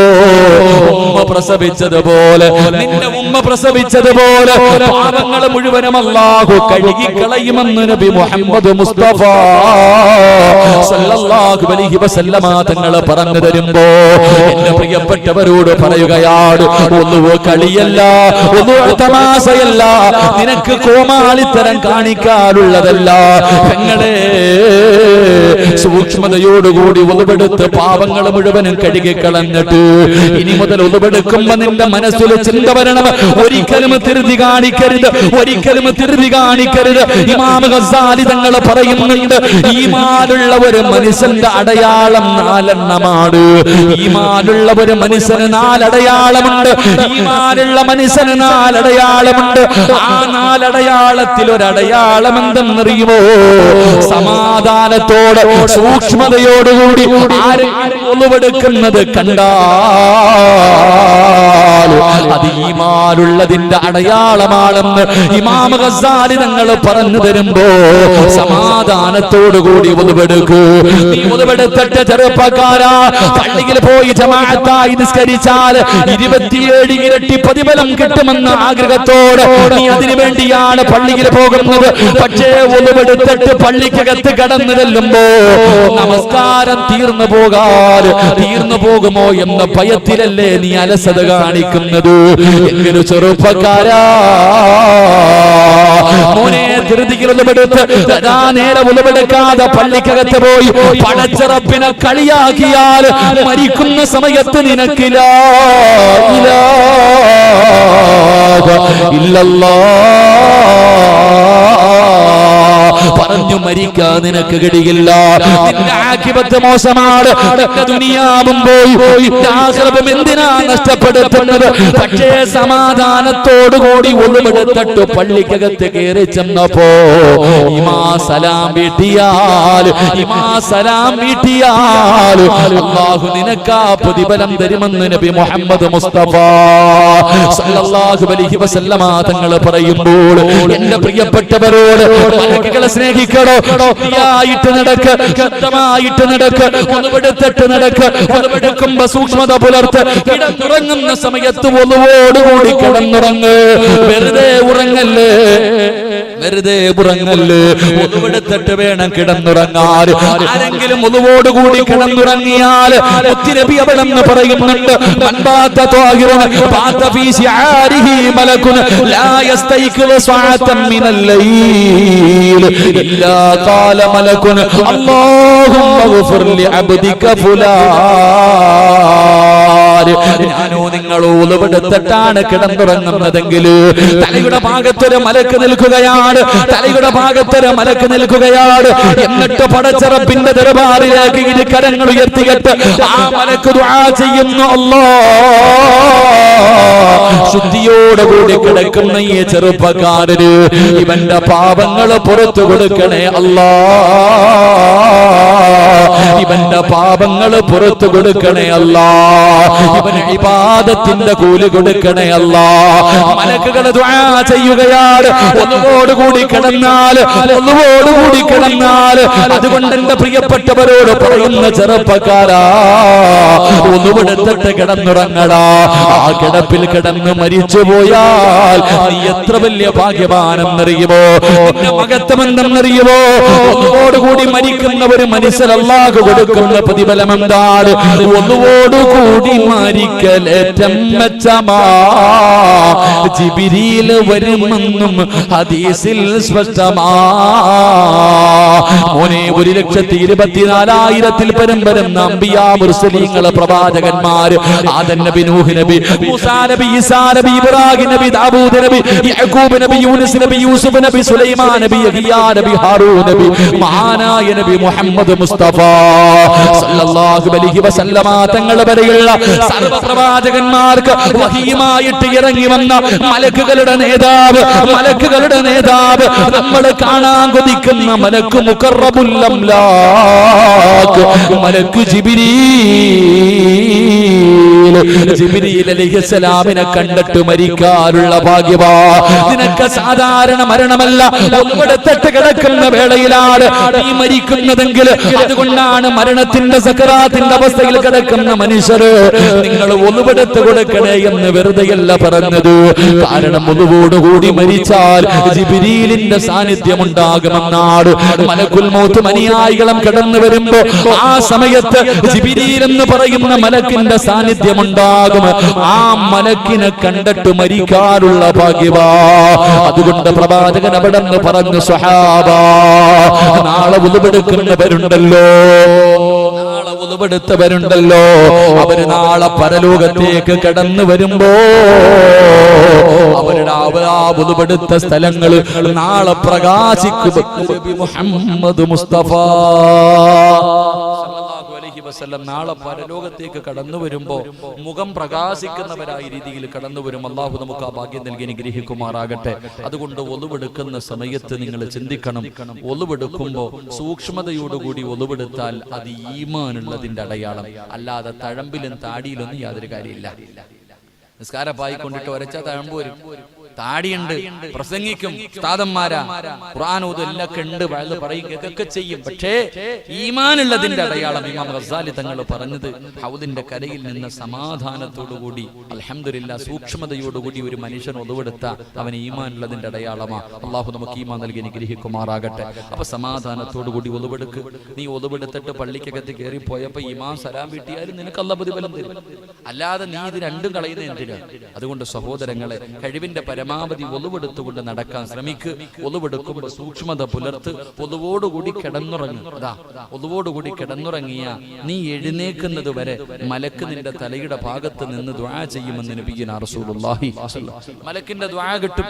ഉമ്മ പ്രസവിച്ചതുപോലെ, നിന്റെ ഉമ്മ പ്രസവിച്ചതുപോലെ പാപങ്ങൾ മുഴുവനും അല്ലാഹു കഴുകിക്കളയുമെന്ന് നബി മുഹമ്മദ് മുസ്തഫ സല്ലല്ലാഹു അലൈഹി വസല്ലമ തങ്ങൾ പറഞ്ഞു തരുമ്പോ എന്റെ പ്രിയപ്പെട്ടവരോട് പറയുകയാണ്, ഒന്നുവോ കളിയല്ല, ഒന്നു തമാശയല്ല, നിനക്ക് കോമാളിത്തരം കാണിക്കാനുള്ളതല്ല. പെങ്ങളെ സൂക്ഷ്മതയോടുകൂടി ഉളുവെടുത്ത് പാപങ്ങൾ മുഴുവനും കഴുകിക്കളഞ്ഞിട്ട് ഇനി മുതൽ ഉളുവെടുക്കുമ്പോ നിന്റെ മനസ്സിൽ ചിന്ത വരണം, ഒരിക്കലും തിരുതി കാണിക്കരുത്, ഒരിക്കലും തിരുതി കാണിക്കരുത്. ഇമാം ഗസാലി തങ്ങൾ പറയുന്നുണ്ട്, ഈമാനുള്ള ഒരു മനുഷ്യന്റെ അടയാളം 4 എണ്ണമാണ്. ഈമാനുള്ള ഒരു മനുഷ്യന് 4 അടയാളമുണ്ട്. ഈമാനുള്ള മനുഷ്യന് 4 അടയാളമുണ്ട്. ആ 4 അടയാളത്തിൽ ഒരു അടയാളം എന്തെന്നറിയുമോ? സമാധാനത്തോടെ സൂക്ഷ്മതയോടുകൂടി ആരെങ്കിലും ഉളുവെടുക്കുന്നത് കണ്ടാൽ അത് ഈമാനുള്ളതിന്റെ അടയാളമാണെന്ന് ഇമാം ഗസാലി തങ്ങൾ പറഞ്ഞു തരുമ്പോ സമാധാനത്തോടുകൂടി ഉളുവെടുക്കൂ. നീ ഉളുവെടുത്തിട്ട് ചെറുപ്പക്കാരാ പള്ളിയിൽ പോയി ജമാഅത്തായി നിസ്കരിച്ചാൽ 27 ഇരട്ടി പ്രതിഫലം കിട്ടുമെന്ന ആഗ്രഹത്തോടെ നീ അതിനു വേണ്ടിയാണ് പള്ളിയിൽ പോകുന്നത്. പക്ഷേ ഉളുവെടുത്തിട്ട് പള്ളിക്കകത്ത് കടന്നു ചെല്ലുമ്പോ നമസ്കാരം തീർന്നു പോകുമോ എന്ന ഭയത്തിലല്ലേ നീ അലസത കാണിക്കുന്നത്? എങ്ങനെ ചെറുപ്പക്കാരാ മോനെ ധൃതിയിൽ ഉളുവെടുത്ത് നേരെ ഉളുവെടുക്കാതെ പള്ളിക്കകത്ത് പോയി പടച്ച റബ്ബിനെ കളിയാക്കിയാൽ മരിക്കുന്ന സമയത്ത് നിനക്കില്ല പറഞ്ഞു മരിക്കാൻ നിനക്ക് കഴിയില്ല. നിന്റെ ആഖിബത്ത് മോശമാണ്. നിന്റെ ദുനിയാവും പോയി ആഖിറത്തും എന്തിനാ നഷ്ടപ്പെടുത്തുന്നത്? പക്ഷേ സമാധാനത്തോടുകൂടി ഉളുവെടുത്തിട്ട് പള്ളിക്കകത്ത് കയറി ചെന്നപ്പോ ഇമാ സലാം വീട്ടിയാൽ അല്ലാഹു നിനക്കാ പ്രതിഫലം തരുമെന്ന് നബി മുഹമ്മദ് മുസ്തഫ സല്ലല്ലാഹു അലൈഹി വസല്ലമ തങ്ങൾ പറയുമ്പോൾ എന്റെ പ്രിയപ്പെട്ടവരോട് മലക്കുകളെ സ്നേഹിക്കണോ? ശുദ്ധമായിട്ട് നടക്ക്, ഉളുവെടുത്തിട്ട് നടക്ക്. ഉളുവെടുക്കുമ്പോ സൂക്ഷ്മത പുലർത്ത്. കിടന്നുറങ്ങുന്ന സമയത്ത് ഉളുവോടുകൂടി കിടന്നുറങ്ങ്, വെറുതെ ഉറങ്ങല്ലേ. വെറുതെ ഉറങ്ങല്ല്. ഒതുവെടുത്തിട്ട് വേണം കിടന്നുറങ്ങാൻ. ആരെങ്കിലും ഒതുവോടുകൂടി കിടന്നുറങ്ങിയാൽ മുത്തുനബി അവിടെന്ന് പറയുന്നുണ്ട്, മൻബാത ത്വാഹിറൻ ബാത ഫീ ശിആരിഹി മലകുൻ ലാ യസ്തൈഖിദു സഅതൻ മിനൽ ലൈൽ ഇല്ലാ ഖാല മലകുൻ അല്ലാഹുമ്മഗ്ഫിർ ലി അബ്ദിക ഫുലാൻ. ഞാനോ നിങ്ങളോ ഒതുവെടുത്തിട്ടാണ് കിടന്നുറങ്ങുന്നതെങ്കിൽ തലയുടെ ഭാഗത്തൊരു മലക്ക് നിൽക്കുകയാണ്, തലയുടെ ഭാഗത്തൊരു മലക്ക് നിൽക്കുകയാണ്. എന്നിട്ട് പടച്ച റബ്ബിന്റെ ദർബാറിലേക്ക് ഇരു കരങ്ങൾ ഉയർത്തിയിട്ട് ആ മലക്ക് ദുആ ചെയ്യുന്നു, അല്ലാഹ് ശുദ്ധിയോടുകൂടി കിടക്കുന്ന ഈ ചെറുപ്പക്കാരന് ഇവന്റെ പാപങ്ങൾ പുറത്തു കൊടുക്കണേ അല്ലാഹ്, ഇവന്റെ പാപങ്ങൾ പുറത്തു കൊടുക്കണേ അല്ലാഹ്, ഇവന് ഇബാദത്തിന്റെ കൂലി കൊടുക്കണേ അല്ലാഹ്. മലക്കുകൾ ദുആ ചെയ്യുകയാണ്. ഒന്നുകൂടി കിടന്നാൽ, ഒന്നുകൂടി കിടന്നാൽ. അതുകൊണ്ട് എന്റെ പ്രിയപ്പെട്ടവരോട് പറയുന്ന ചെറുപ്പക്കാരാ, ഒന്നുവിടുത്തിട്ട് കിടന്നുറങ്ങടാ. ആ കിടപ്പിൽ കിടന്ന് മരിച്ചുപോയാൽ നീ എത്ര വലിയ ഭാഗ്യവാനെന്നറിയുമോ, നിന്റെ മഹത്വമെന്തെന്നറിയുമോ. ഒന്നുകൂടി മരിക്കുന്ന ഒരു മനുഷ്യൻ അല്ലാഹു കൊടുക്കുന്ന പ്രതിഫലം എന്താണ്? ഒന്നുകൂടി മരിക്കലേറ്റം മെച്ചമാ ജിബ്രീൽ വരുമെന്നും ഹദീസിൽ സ്പഷ്ടമാ. മോനെ 1,24,000 പരം വരുന്ന അംബിയാ മുർസലീങ്ങൾ പ്രവാചകന്മാര്, ആദം നബി, നൂഹ് നബി, മൂസാ നബി, ഈസാ നബി, ഇബ്രാഹിം നബി, ദാവൂദ് നബി, യാക്കൂബ് നബി, യൂനുസ് നബി, യൂസുഫ് നബി, സുലൈമാൻ നബി, യഹ്യാ നബി, ഹാറൂൻ നബി, മഹാനായ നബി മുഹമ്മദ് മുസ്തഫ സല്ലല്ലാഹു അലൈഹി വസല്ലമ തങ്ങൾ വരെയുള്ള സർവ്വ പ്രവാചകന്മാർക്ക് വഹീമായിട്ട് ഇറങ്ങി വന്ന മലക്കുകളുടെ നേതാവ്, മലക്കുകളുടെ നേതാവ്, നമ്മൾ കാണാൻ കൊതിക്കുന്ന മലക്ക് മുഖറബുൽ അംലാക്ക് മലക്ക് ജിബ്രീൽ. ജിബ്രീൽ അലൈഹിസ്സലാമിനെ കണ്ടിട്ട് മരിക്കാനുള്ള ഭാഗ്യവാ നിനക്ക്. സാധാരണ മരണമല്ല, ഒന്നുകൂടെ കിടക്കുന്ന വേളയിലാണ് നീ മരിക്കുന്നതെങ്കിൽ. അതുകൊണ്ടാണ് മരണത്തിന്റെ സക്കറാത്തിന്റെ അവസ്ഥയിൽ കിടക്കുന്ന മനുഷ്യര് നിങ്ങൾ ഒന്നുപെടുത്ത് കൊടുക്കണേ എന്ന് വെറുതെയല്ല പറഞ്ഞത്. കാരണം ഒന്നുകൂടി മരിച്ചാൽ ജിബ്രീലിന്റെ സാന്നിധ്യം ഉണ്ടാകുമെന്നാണ്. മലക്കുൽ മൗത്ത് അനുയായികളും കടന്നു വരുമ്പോ ആ സമയത്ത് ജിബ്രീൽ എന്ന് പറയുന്ന മലക്കിന്റെ സാന്നിധ്യം ഉണ്ടാകും. ആ മലക്കിനെ കണ്ടിട്ട് മരിക്കാനുള്ള ഭാഗ്യവാ. അതുകൊണ്ട് പ്രവാചകൻ അവിടെ നിന്ന് പറഞ്ഞു, സ്വഹാബാ നാളെ ഉളുവെടുക്കുന്നവരുണ്ടല്ലോ, നാളെ ഉളുവെടുത്തവരുണ്ടല്ലോ, അവര് നാളെ പരലോകത്തേക്ക് കടന്നു വരുമ്പോ അവരുടെ ആ ഉളുവെടുത്ത സ്ഥലങ്ങൾ നാളെ പ്രകാശിക്കും. മുഹമ്മദ് മുസ്തഫ നാളെ പരലോകത്തേക്ക് കടന്നു വരുമ്പോ മുഖം പ്രകാശിക്കുന്നവരായ രീതിയിൽ കടന്നു വരും. അള്ളാഹു നമുക്ക് ആ ഭാഗ്യം നൽകി അനുഗ്രഹിക്കുമാറാകട്ടെ. അതുകൊണ്ട് ഒലുവെടുക്കുന്ന സമയത്ത് നിങ്ങൾ ചിന്തിക്കണം, ഒലുവെടുക്കുമ്പോ സൂക്ഷ്മതയോടുകൂടി ഒലുവെടുത്താൽ അത് ഈമാനുള്ളതിന്റെ അടയാളം, അല്ലാതെ തഴമ്പിലും താടിയിലൊന്നും യാതൊരു കാര്യമില്ല. നിസ്കാരപ്പായി കൊണ്ടിട്ട് ഒരച്ച തഴമ്പ് വരും, താടിയുണ്ട്, പ്രസംഗിക്കും, ഉസ്താദന്മാരാ, ഖുർആൻ ഓതും, എല്ലാം ഉണ്ട്, വഅദ് പറയും, ഇതൊക്കെ ചെയ്യും. പക്ഷേ ഈമാനുള്ളതിന്റെ അടയാളം ഇമാം ഗസാലി തങ്ങൾ പറഞ്ഞത്, ഹൗദിന്റെ കരയിൽ നിന്ന് സമാധാനത്തോടുകൂടി അൽഹംദുലില്ലാ സൂക്ഷ്മതയോടുകൂടി ഒരു മനുഷ്യൻ ഒതുവെടുത്ത അവന് ഈമാനുള്ളതിന്റെ അടയാളമാ. അള്ളാഹു നമുക്ക് ഈമാൻ നൽകി അനുഗ്രഹിക്കുമാറാകട്ടെ. അപ്പൊ സമാധാനത്തോടുകൂടി ഒതുവെടുക്ക്. നീ ഒതുവെടുത്തിട്ട് പള്ളിക്കകത്ത് കയറിപ്പോയപ്പോ ഇമാം സലാം വീട്ടിയാലും നിനക്ക് അല്ലാഹു പ്രതിഫലം തരും, അല്ലാതെ നീ ഇത് രണ്ടും കളയുന്ന എന്തിനാ? അതുകൊണ്ട് സഹോദരങ്ങളെ, കഴിവിന്റെ പരമാവധി ഒലുവെടുത്തുകൊണ്ട് നടക്കാൻ ശ്രമിക്ക്. ഒലുവെടുക്കുമ്പോൾ സൂക്ഷ്മത പുലർത്ത്. ഒലുവോടുകൂടി കിടന്നുറങ്ങും. അതാ ഒലുവോടുകൂടി കിടന്നുറങ്ങിയ നീ എഴുന്നേക്കുന്നത് വരെ മലക്ക് നിന്റെ തലയുടെ ഭാഗത്ത് നിന്ന് ദുആ ചെയ്യുമെന്ന് നബിയുനാ റസൂലുള്ളാഹി. മലക്കിന്റെ ദുആ കിട്ടും.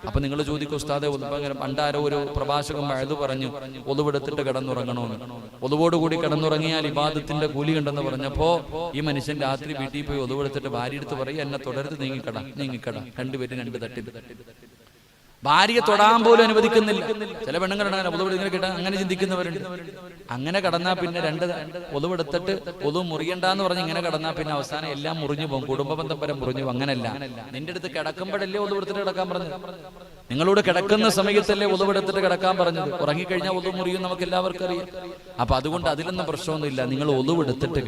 അപ്പൊ നിങ്ങൾ ചോദിക്കും, ഉസ്താദേ പണ്ടാരോ ഒരു പ്രഭാഷകൻ വഅദ് പറഞ്ഞു ഒലുവെടുത്തിട്ട് കിടന്നുറങ്ങണമെന്ന്. ഒലുവോടുകൂടി കിടന്നുറങ്ങിയാൽ ഇബാദത്തിന്റെ കൂലി ഉണ്ടെന്ന് പറഞ്ഞപ്പോ ഈ മനുഷ്യൻ രാത്രി വീട്ടിൽ പോയി ഒലുവെടുത്തിട്ട് ഭാര്യ എടുത്ത് പറയും, എന്നെ തുടർന്ന് നീങ്ങിക്കട, രണ്ടുപേരും രണ്ട് തട്ടിൽ. ഭാര്യയെ തൊടാൻ പോലും അനുവദിക്കുന്നില്ല. ചില പെണ്ണുങ്ങളാണ് അങ്ങനെ ചിന്തിക്കുന്നവരുണ്ട്. അങ്ങനെ കടന്നാ പിന്നെ രണ്ട് ഒതുവെടുത്തിട്ട് ഒതു മുറിയണ്ടെന്ന് പറഞ്ഞ് ഇങ്ങനെ കടന്നാ പിന്നെ അവസാനം എല്ലാം മുറിഞ്ഞു പോകും, കുടുംബ ബന്ധം വരെ മുറിഞ്ഞു പോകും. അങ്ങനല്ല, നിന്റെ അടുത്ത് കിടക്കുമ്പോഴല്ലേ ഒതുവെടുത്തിട്ട് കിടക്കാൻ പറഞ്ഞു. നിങ്ങളോട് കിടക്കുന്ന സമയത്തല്ലേ ഉളവെടുത്തിട്ട് കിടക്കാൻ പറഞ്ഞത്. ഉറങ്ങിക്കഴിഞ്ഞാൽ ഉളു മുറിയും നമുക്ക് എല്ലാവർക്കും അറിയാം. അപ്പൊ അതുകൊണ്ട് അതിലൊന്നും പ്രശ്നമൊന്നുമില്ല. നിങ്ങൾ ഉളവെടുത്തിട്ട്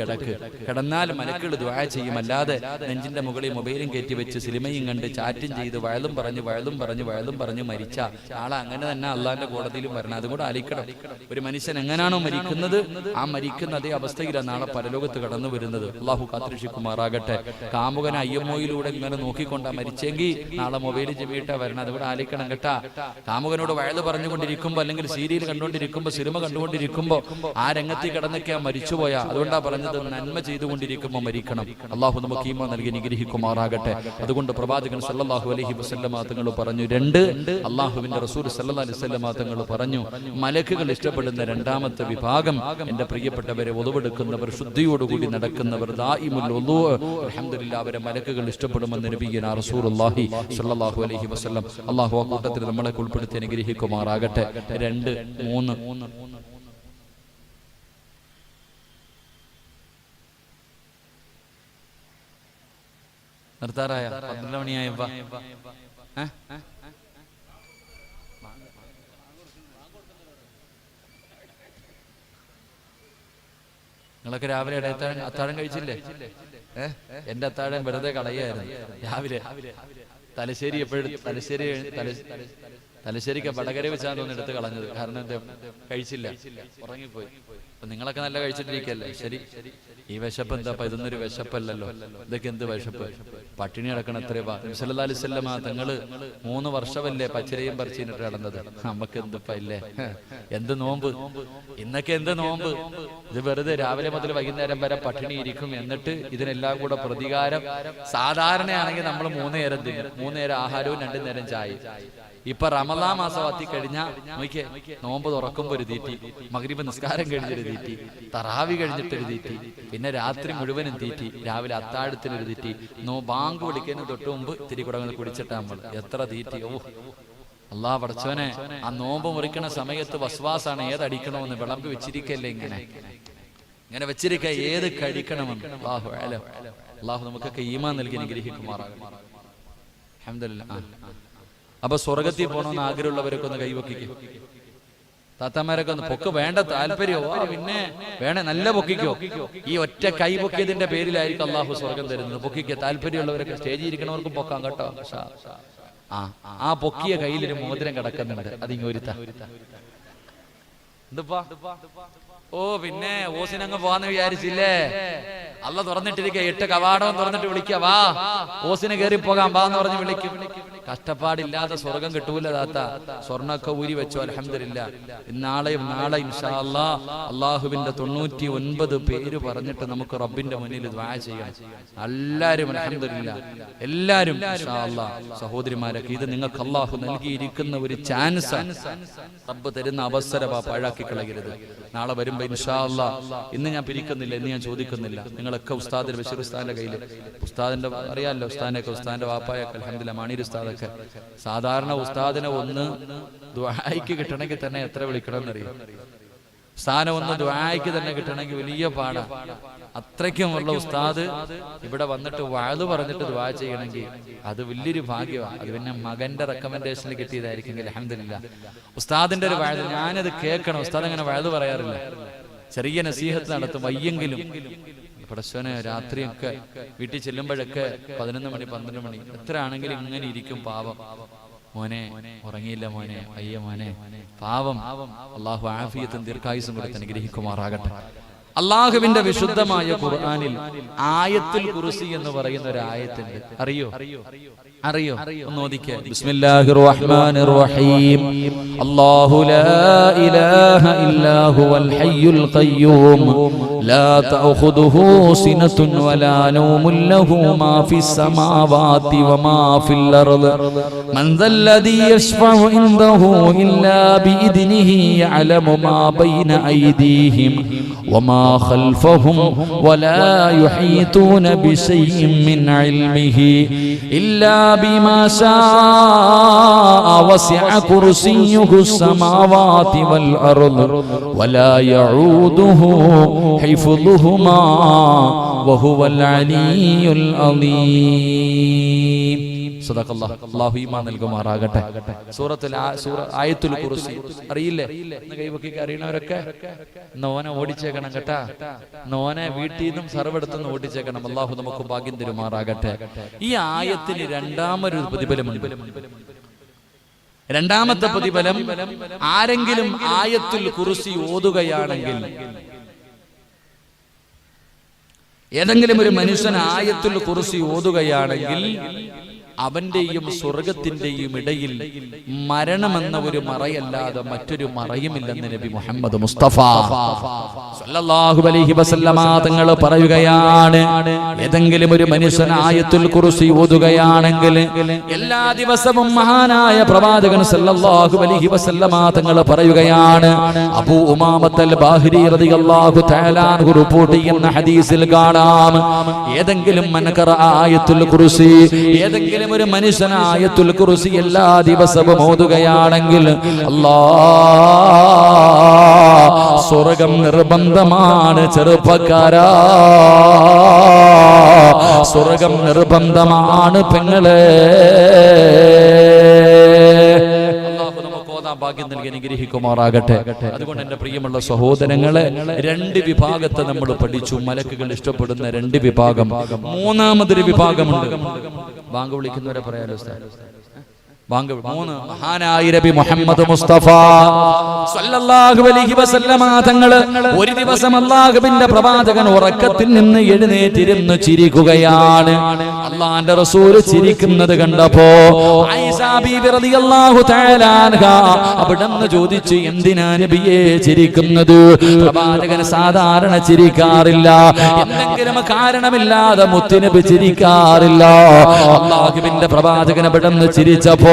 കിടന്നാൽ മലക്കുകൾ ദുആ ചെയ്യും. അല്ലാതെ നെഞ്ചിന്റെ മുകളിൽ മൊബൈലും കയറ്റി വെച്ച് സിനിമയും കണ്ട് ചാറ്റും ചെയ്ത് വയലും പറഞ്ഞു മരിച്ച ആളെ അങ്ങനെ തന്നെ അള്ളാന്റെ കോടതിയിലും വരണം. അതുകൂടെ ആലിക്കണം. ഒരു മനുഷ്യൻ എങ്ങനെയാണോ മരിക്കുന്നത് ആ മരിക്കുന്ന അതേ അവസ്ഥയിലാണ് നാളെ പരലോകത്ത് കടന്നു വരുന്നത്. അള്ളാഹു കാത്തുരക്ഷിക്കുമാറാകട്ടെ. കാമുകനെ IMOയിലൂടെ ഇങ്ങനെ നോക്കിക്കൊണ്ടാ മരിച്ചെങ്കിൽ നാളെ മൊബൈൽ ചെവിയിട്ടാ വരണം. അതുകൂടെ ആലിക്കണം കേട്ടാ. കാമുകനോട് വയല് പറഞ്ഞുകൊണ്ടിരിക്കുമ്പോ അല്ലെങ്കിൽ സീരിയൽ കണ്ടുകൊണ്ടിരിക്കുമ്പോ സിനിമ കണ്ടുകൊണ്ടിരിക്കുമ്പോ ആ രംഗത്തിൽ കിടന്നൊക്കെയാ മരിച്ചുപോയാ. അതുകൊണ്ടാ പറഞ്ഞത് നന്മ ചെയ്തുകൊണ്ടിരിക്കുമ്പോ മരിക്കണം. അള്ളാഹു നമുക്ക് ഈമാൻ നൽകി അനുഗ്രഹിക്കുമാറാകട്ടെ. അതുകൊണ്ട് പ്രവാചകൻ സല്ലല്ലാഹു അലൈഹി വസല്ലമ തങ്ങൾ പറഞ്ഞു, രണ്ട് അള്ളാഹുവിന്റെ റസൂൽ സല്ലല്ലാഹു അലൈഹി വസല്ലമ തങ്ങൾ പറഞ്ഞു, മലക്കുകൾ ഇഷ്ടപ്പെടുന്ന രണ്ടാമത്തെ വിഭാഗം എന്റെ പ്രിയപ്പെട്ടവരെ ഒളിവെടുക്കുന്നവർ, ശുദ്ധിയോടുകൂടി നടക്കുന്നവർ, ദായിമുൽ വുളൂ, അൽഹംദുലില്ലാഹ് അവരെ മലക്കുകൾ ഇഷ്ടപ്പെടുമെന്ന് നബിയുനാ റസൂലുള്ളാഹി സ്വല്ലല്ലാഹു അലൈഹി വസല്ലം. അല്ലാഹു ആ കൂട്ടത്തിൽ നമ്മളെ ഉൾപ്പെടുത്തി അനുഗ്രഹിക്കുമാറാകട്ടെ. 2, 3 നിർത്താറായ 12 മണിയായപ്പ നിങ്ങളൊക്കെ രാവിലെ അത്താഴം കഴിച്ചില്ലേ? എന്റെ അത്താഴം വെറുതെ കളയായിരുന്നു രാവിലെ. തലശ്ശേരി എപ്പോഴും തലശ്ശേരിക്ക് വടകര വെച്ചാണ് ഒന്ന് എടുത്ത് കളഞ്ഞത്. കാരണം എന്താ കഴിച്ചില്ല, ഉറങ്ങിപ്പോയി. അപ്പൊ നിങ്ങളൊക്കെ നല്ല കഴിച്ചിട്ടിരിക്കല്ലേ? ശരി, ഈ വിശപ്പ് എന്താ? ഇതൊന്നൊരു വിശപ്പല്ലല്ലോ. ഇതൊക്കെ എന്ത് വിശപ്പ്? പട്ടിണി കിടക്കണം. എത്രയോ സല്ലല്ലാഹു അലൈഹി വസല്ലമ തങ്ങള് 3 വർഷമല്ലേ പച്ചരയും പറിച്ചിട്ട് കിടന്നത്. നമുക്ക് എന്തിപ്പ ഇല്ലേ? എന്ത് നോമ്പ് ഇന്നൊക്കെ, എന്ത് നോമ്പ്? ഇത് വെറുതെ രാവിലെ മുതൽ വൈകുന്നേരം വരെ പട്ടിണി ഇരിക്കും. എന്നിട്ട് ഇതിനെല്ലാം കൂടെ പ്രതികാരം. സാധാരണയാണെങ്കിൽ നമ്മൾ 3 നേരം തിന്നും, 3 നേരം ആഹാരവും 2 നേരം ചായ. ഇപ്പൊ റമദാൻ മാസം എത്തിക്കഴിഞ്ഞാൽ നോക്കിയേ, നോമ്പ് തുറക്കുമ്പോ ഒരു തീറ്റി, മഗ്രിബ് നിസ്കാരം കഴിഞ്ഞൊരു തീറ്റി, തറാവി കഴിഞ്ഞിട്ടൊരു തീറ്റി, പിന്നെ രാത്രി മുഴുവനും തീറ്റി, രാവിലെ അത്താഴത്തിനൊരു തീറ്റി, ബാങ്ക് വിളിക്കുന്നതിന് തൊട്ട് മുമ്പ് തിരി കൂടെ കുടിച്ചിട്ടാ നമ്മൾ. എത്ര തീറ്റി! ഓ അല്ലാഹ് പടച്ചോനെ, ആ നോമ്പ് മുറിക്കണ സമയത്ത് വസ്വാസാണ് ഏതടിക്കണമെന്ന് വിളമ്പി വെച്ചിരിക്കല്ലേ. ഇങ്ങനെ വെച്ചിരിക്ക ഏത് കഴിക്കണമെന്ന്. അല്ലാഹു നമുക്കൊക്കെ ഈമാൻ നൽകി അനുഗ്രഹിക്കുമാറാകട്ടെ. അൽഹംദുലില്ലാഹ്. അപ്പൊ സ്വർഗത്തിൽ പോകണമെന്ന് ആഗ്രഹമുള്ളവരൊക്കെ ഒന്ന് കൈവക്കിക്കോ. താത്താമാരൊക്കെ ഒന്ന് പൊക്ക്. വേണ്ട താല്പര്യമോ? പിന്നെ വേണേ നല്ല പൊക്കിക്കോ. ഈ ഒറ്റ കൈ പൊക്കിയതിന്റെ പേരിലായിരിക്കും അള്ളാഹു സ്വർഗം തരുന്നത്. പൊക്കിക്കോ. താല്പര്യമുള്ളവരൊക്കെ സ്റ്റേജിൽ ഇരിക്കണവർക്കും പൊക്കാം കേട്ടോ. ആ പൊക്കിയ കയ്യിലൊരു മോതിരം കിടക്കുന്നുണ്ട്. അതിങ്ങോരുത്ത എന്തുപ്പാ? ഓ പിന്നെ ഓസിനങ്ങ് പോവാന്ന് വിചാരിച്ചില്ലേ? അല്ല തുറന്നിട്ടിരിക്കുക, 8 കവാടവും തുറന്നിട്ട് വിളിക്കുക, വാ ഓസിന് കയറി പോകാം വാ എന്ന് പറഞ്ഞ് വിളിക്കും. കഷ്ടപ്പാടില്ലാതെ സ്വർഗം കിട്ടൂല താത്ത. സ്വർണ്ണൊക്കെ ഊരി വെച്ചു. അൽഹംദുലില്ലാഹ്. നാളെ ഇൻഷാ അല്ലാഹ് അള്ളാഹുവിന്റെ 99 പേര് പറഞ്ഞിട്ട് നമുക്ക് റബ്ബിന്റെ മുന്നിൽ ദുആ ചെയ്യാം. എല്ലാരും അൽഹംദുലില്ലാഹ്, എല്ലാരും ഇൻഷാ അല്ലാഹ്. സഹോദരിമാരൊക്കെ, ഇത് നിങ്ങൾക്ക് അള്ളാഹു നൽകിയിരിക്കുന്ന ഒരു ചാൻസ്. റബ്ബ് തരുന്ന അവസരമാ, പാഴാക്കി കളയരുത്. നാളെ വരുമ്പോ ഇൻഷാ അല്ലാഹ്, ഇന്ന് ഞാൻ പിരിക്കുന്നില്ല, ഇന്ന് ഞാൻ ചോദിക്കുന്നില്ല. നിങ്ങളൊക്കെ ഉസ്താദ് ബഷീർ ഉസ്താദിന്റെ കയ്യിൽ, ഉസ്താദിന്റെ അറിയാമല്ലോ, ഉസ്താദിന്റെ വാപ്പായൊക്കെ അൽഹംദുലില്ലാഹ്, മാണീർ ഉസ്താദൊക്കെ. സാധാരണ ഉസ്താദിനെ ഒന്ന് ദുആയ്ക്ക് കിട്ടണമെങ്കിൽ തന്നെ എത്ര വിളിക്കണം എന്നറിയാം. സ്ഥാനം ഒന്ന് ദുആയ്ക്ക് തന്നെ കിട്ടണമെങ്കിൽ വലിയ പാടാ. അത്രയ്ക്കുമുള്ള ഉസ്താദ് ഇവിടെ വന്നിട്ട് വഅദ് പറഞ്ഞിട്ട് ദുആ ചെയ്യണമെങ്കിൽ അത് വലിയൊരു ഭാഗ്യമാണ്. അത് പിന്നെ മകന്റെ റെക്കമെൻഡേഷനിൽ കിട്ടിയതായിരിക്കും. അൽഹംദുലില്ലാഹ്. ഉസ്താദിന്റെ ഒരു വഅദ് ഞാനത് കേൾക്കണം. ഉസ്താദ് അങ്ങനെ വഅദ് പറയാറില്ല. ചെറിയ നസീഹത്ത് നടത്തും. വയ്യെങ്കിലും പടച്ചോനെ രാത്രിയൊക്കെ വീട്ടിൽ ചെല്ലുമ്പോഴൊക്കെ 11 മണി 12 മണി എത്ര ആണെങ്കിലും ഇങ്ങനെ ഇരിക്കും. പാവം മോനെ, ഉറങ്ങിയില്ല മോനെ, അയ്യ മോനെ, പാവം. അള്ളാഹു ആഫിയത്തും ദീർഘായുസ്സും കൊടുത്ത് അനുഗ്രഹിക്കുമാറാകട്ടെ. അള്ളാഹുവിന്റെ വിശുദ്ധമായ ഖുർആനിൽ ആയത്തുൽ കുർസി എന്ന് പറയുന്ന ഒരു ആയത്തുണ്ട്. അറിയോ? ഒന്ന് ഓദിക്കേ. ബിസ്മില്ലാഹിർ റഹ്മാനിർ റഹീം. അല്ലാഹു ലാ ഇലാഹ ഇല്ലാ ഹുവൽ ഹയ്യുൽ ഖയ്യൂം ലാ തഅഖുദുഹു സിനത്തുൻ വലാ നൗമുൻ ലഹു മാ ഫിസ് സമാവാതി വമാ ഫിൽ അർദ് മൻ ദല്ലദീ യശ്ഫഉ ഇൻദഹു ഇല്ലാ ബിഇദ്നിഹി യഅലമു മാ ബൈന അയ്ദീഹിം വമാ خلفهم ولا يحيطون بشيء من علمه إلا بما شاء وسع كرسيه السماوات والأرض ولا يعوده حفظهما وهو العلي العظيم. സദഖല്ലാഹ്. അല്ലാഹു ഈമാൻ നൽകുമാറാകട്ടെ. ആയത്തുൽ കുർസി അറിയില്ലേ? കൈവക്കി അറിയണവരൊക്കെ നോനെ ഓടിച്ചേക്കണം കേട്ടാ. നോനെ വീട്ടിൽ നിന്നും സർവ്വെടുത്തുനിന്ന് ഓടിച്ചേക്കണം. അല്ലാഹു നമുക്ക് ഭാഗ്യം തരുമാറാകട്ടെ. ഈ ആയത്തിന് രണ്ടാമൊരു പ്രതിഫലമുണ്ട്. രണ്ടാമത്തെ പ്രതിഫലം, ആരെങ്കിലും ആയത്തുൽ കുർസി ഓതുകയാണെങ്കിൽ, ഏതെങ്കിലും ഒരു മനുഷ്യൻ ആയത്തുൽ കുർസി ഓതുകയാണെങ്കിൽ അവന്റെയും സ്വർഗത്തിന്റെയും ഇടയിൽ മരണമെന്ന ഒരു മറയല്ലാതെ മറ്റൊരു മറയുമില്ലെന്ന് നബി മുഹമ്മദ് മുസ്തഫ സല്ലല്ലാഹു അലൈഹി വസല്ലമ തങ്ങൾ പറയുകയാണ്. ഏതെങ്കിലും ഒരു മനുഷ്യൻ ആയത്തുൽ കുർസി ഓതുകയാണെങ്കിൽ എല്ലാ ദിവസവും മഹാനായ പ്രവാചകൻ സല്ലല്ലാഹു അലൈഹി വസല്ലമ തങ്ങൾ പറയുകയാണ്, അബൂ ഉമാമത്തുൽ ബാഹിരി റളിയല്ലാഹു തആല അൻഹു റിപ്പോർട്ട് ചെയ്യുന്ന ഹദീസിൽ കാണാം, ഏതെങ്കിലും മനകറ ആയത്തുൽ കുർസി, ഏതെങ്കിലും ഒരു മനുഷ്യൻ ആയത്തുൽ കുർസി എല്ലാ ദിവസവും ഓതുകയാണെങ്കിൽ അല്ലാഹ് സ്വർഗം നിർബന്ധമാണ് ചെറുപ്പക്കാരാ, സ്വർഗം നിർബന്ധമാണ് പെങ്ങളെ. ഭാഗ്യം നൽകി അനുഗ്രഹിക്കുമാറാകട്ടെ. അതുകൊണ്ട് എന്റെ പ്രിയമുള്ള സഹോദരങ്ങളെ, രണ്ട് വിഭാഗത്തെ നമ്മൾ പഠിച്ചു. മലക്കുകൾ ഇഷ്ടപ്പെടുന്ന രണ്ട് വിഭാഗം. മൂന്നാമതൊരു വിഭാഗമുണ്ട്. ബാങ്ക് വിളിക്കുന്നവരെ പറയാലോ മഹാനായ നബി മുഹമ്മദ് മുസ്തഫ സല്ലല്ലാഹു അലൈഹി വസല്ലമ തങ്ങള് ഒരു ദിവസം അല്ലാഹുവിന്റെ പ്രവാചകൻ ഉറക്കത്തിൽ നിന്ന് എഴുന്നേറ്റിരുന്ന് ചിരിക്കുകയാണ്. അല്ലാഹുവിന്റെ റസൂൽ ചിരിക്കുന്നത് കണ്ടപ്പോ ആയിഷ ബീബി റളിയല്ലാഹു തആല അൻഹ അവിടുന്ന് ചോദിച്ചു, എന്തിനാ നബിയെ ചിരിക്കുന്നത്? പ്രവാചകൻ സാധാരണ ചിരിക്കാറില്ല, എന്തെങ്കിലും കാരണമില്ലാതെ മുത്തുനബി ചിരിക്കാറില്ല. അല്ലാഹുവിന്റെ പ്രവാചകൻ അവിടുന്ന് ചിരിച്ചപ്പോ